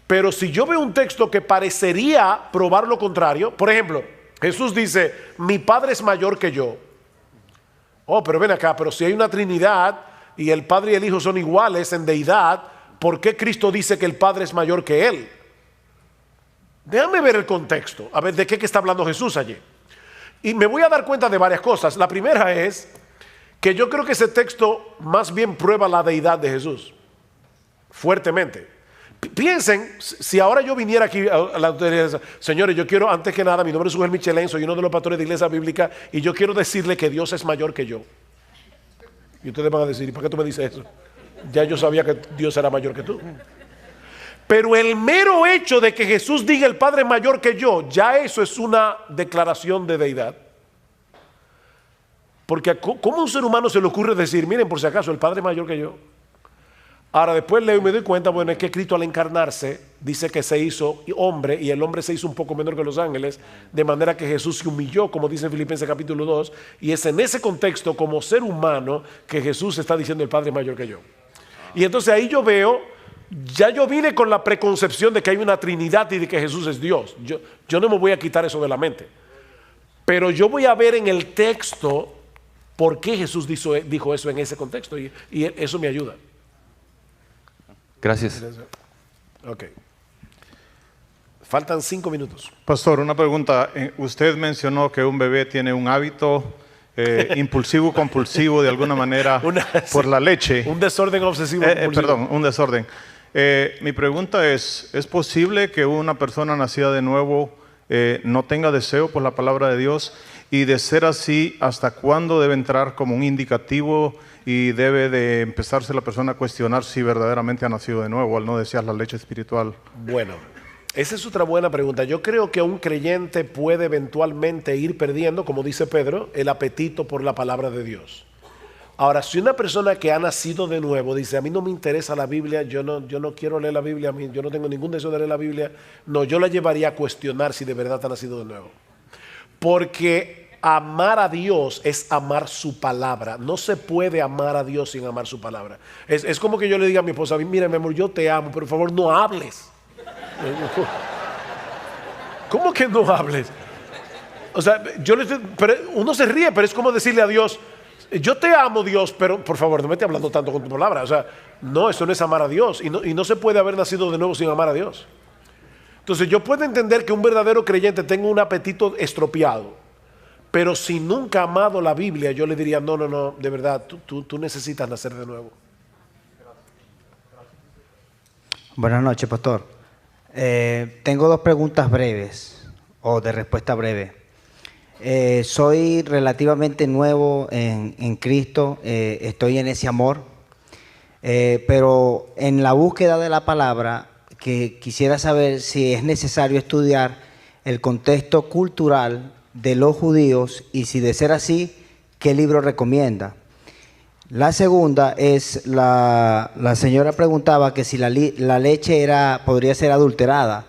Pero si yo veo un texto que parecería probar lo contrario, por ejemplo, Jesús dice, mi Padre es mayor que yo. Oh, pero ven acá, pero si hay una Trinidad y el Padre y el Hijo son iguales en deidad, ¿por qué Cristo dice que el Padre es mayor que Él? Déjame ver el contexto, a ver de qué está hablando Jesús allí. Y me voy a dar cuenta de varias cosas. La primera es que yo creo que ese texto más bien prueba la deidad de Jesús, fuertemente. Piensen, si ahora yo viniera aquí a la autoridad, señores, yo quiero, antes que nada, mi nombre es Ugel Michelén, soy uno de los pastores de Iglesia Bíblica, y yo quiero decirle que Dios es mayor que yo. Y ustedes van a decir, ¿y por qué tú me dices eso? Ya yo sabía que Dios era mayor que tú. Pero el mero hecho de que Jesús diga el Padre es mayor que yo, ya eso es una declaración de deidad. Porque ¿cómo a un ser humano se le ocurre decir, miren, por si acaso, el Padre es mayor que yo? Ahora después leo y me doy cuenta, bueno, es que Cristo al encarnarse dice que se hizo hombre, y el hombre se hizo un poco menor que los ángeles, de manera que Jesús se humilló, como dice en Filipenses capítulo 2, y es en ese contexto, como ser humano, que Jesús está diciendo el Padre es mayor que yo. Y entonces ahí yo veo, ya yo vine con la preconcepción de que hay una Trinidad y de que Jesús es Dios. Yo no me voy a quitar eso de la mente. Pero yo voy a ver en el texto por qué Jesús dijo eso en ese contexto, y eso me ayuda. Gracias. Ok. Faltan 5 minutos. Pastor, una pregunta. Usted mencionó que un bebé tiene un hábito impulsivo, compulsivo, de alguna manera, por la leche. Un desorden obsesivo. Perdón, un desorden. Mi pregunta ¿es posible que una persona nacida de nuevo no tenga deseo por la palabra de Dios? Y de ser así, ¿hasta cuándo debe entrar como un indicativo y debe de empezarse la persona a cuestionar si verdaderamente ha nacido de nuevo al no desear la leche espiritual? Bueno, esa es otra buena pregunta. Yo creo que un creyente puede eventualmente ir perdiendo, como dice Pedro, el apetito por la palabra de Dios. Ahora, si una persona que ha nacido de nuevo dice, a mí no me interesa la Biblia, yo no quiero leer la Biblia, yo no tengo ningún deseo de leer la Biblia, no, yo la llevaría a cuestionar si de verdad ha nacido de nuevo. Porque amar a Dios es amar su palabra. No se puede amar a Dios sin amar su palabra. Es como que yo le diga a mi esposa, mira mi amor, yo te amo, pero por favor no hables. ¿Cómo que no hables? O sea, uno se ríe, pero es como decirle a Dios, Yo te amo, Dios, pero por favor, no me estés hablando tanto con tu palabra. O sea, no, eso no es amar a Dios. Y no se puede haber nacido de nuevo sin amar a Dios. Entonces, yo puedo entender que un verdadero creyente tenga un apetito estropeado. Pero si nunca ha amado la Biblia, yo le diría, no, de verdad, tú necesitas nacer de nuevo. Buenas noches, pastor. Tengo 2 preguntas breves, o de respuesta breve. Soy relativamente nuevo en Cristo, estoy en ese amor, pero en la búsqueda de la palabra, que quisiera saber si es necesario estudiar el contexto cultural de los judíos y si de ser así, ¿qué libro recomienda? La segunda es, la señora preguntaba que si la leche podría ser adulterada.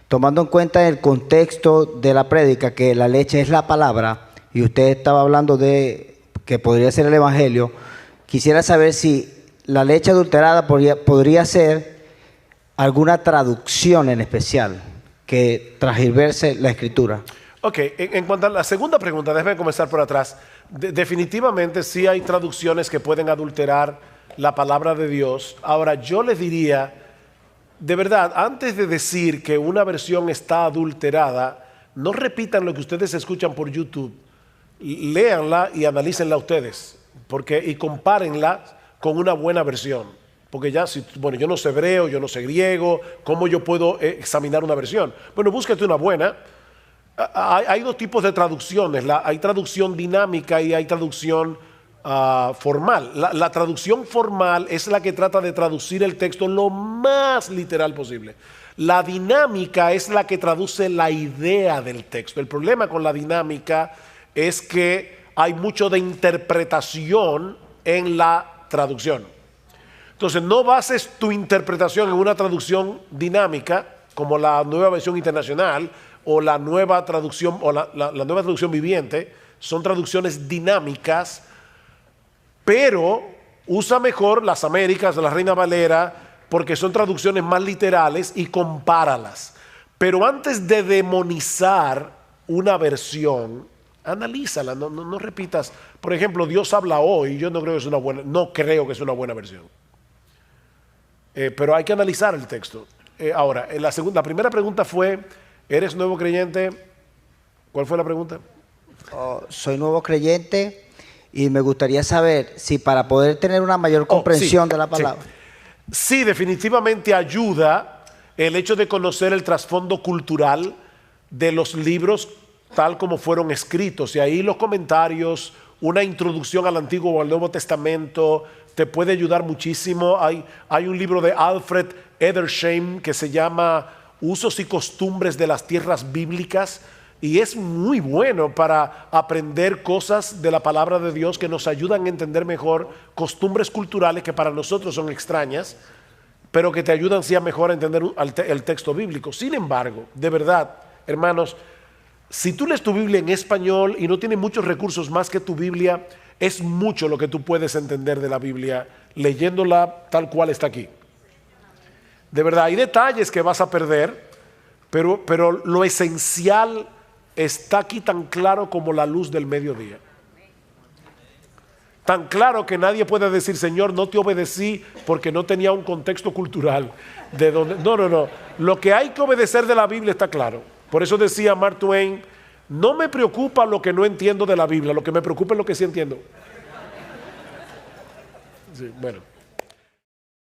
Tomando en cuenta el contexto de la prédica, que la leche es la palabra, y usted estaba hablando de que podría ser el evangelio, quisiera saber si la leche adulterada podría ser alguna traducción en especial que transgiverse la escritura. Ok, en cuanto a la segunda pregunta, déjeme comenzar por atrás. Definitivamente sí hay traducciones que pueden adulterar la palabra de Dios. Ahora, yo les diría, de verdad, antes de decir que una versión está adulterada, no repitan lo que ustedes escuchan por YouTube. Léanla y analícenla ustedes, y compárenla con una buena versión. Porque yo no sé hebreo, yo no sé griego, ¿cómo yo puedo examinar una versión? Bueno, búsquete una buena. Hay 2 tipos de traducciones, hay traducción dinámica y hay traducción formal. La traducción formal es la que trata de traducir el texto lo más literal posible. La dinámica es la que traduce la idea del texto. El problema con la dinámica es que hay mucho de interpretación en la traducción. Entonces, no bases tu interpretación en una traducción dinámica como la Nueva Versión Internacional o la nueva traducción o la nueva traducción viviente. Son traducciones dinámicas, pero usa mejor las Américas, la Reina Valera, porque son traducciones más literales, y compáralas. Pero antes de demonizar una versión, analízala, no repitas. Por ejemplo, Dios habla hoy, yo no creo que es una buena versión. Pero hay que analizar el texto. Ahora, la primera pregunta fue, ¿eres nuevo creyente? ¿Cuál fue la pregunta? Soy nuevo creyente y me gustaría saber si para poder tener una mayor comprensión de la palabra. Sí, definitivamente ayuda el hecho de conocer el trasfondo cultural de los libros tal como fueron escritos. Y ahí los comentarios, una introducción al Antiguo o al Nuevo Testamento te puede ayudar muchísimo. Hay un libro de Alfred Edersheim que se llama Usos y Costumbres de las Tierras Bíblicas, y es muy bueno para aprender cosas de la palabra de Dios que nos ayudan a entender mejor costumbres culturales que para nosotros son extrañas, pero que te ayudan sí a mejor a entender el texto bíblico. Sin embargo, de verdad, hermanos, si tú lees tu Biblia en español y no tienes muchos recursos más que tu Biblia, es mucho lo que tú puedes entender de la Biblia leyéndola tal cual está aquí. De verdad, hay detalles que vas a perder, pero lo esencial está aquí tan claro como la luz del mediodía. Tan claro que nadie puede decir, Señor, no te obedecí porque no tenía un contexto cultural. No. Lo que hay que obedecer de la Biblia está claro. Por eso decía Mark Twain, no me preocupa lo que no entiendo de la Biblia, lo que me preocupa es lo que sí entiendo. Sí, bueno.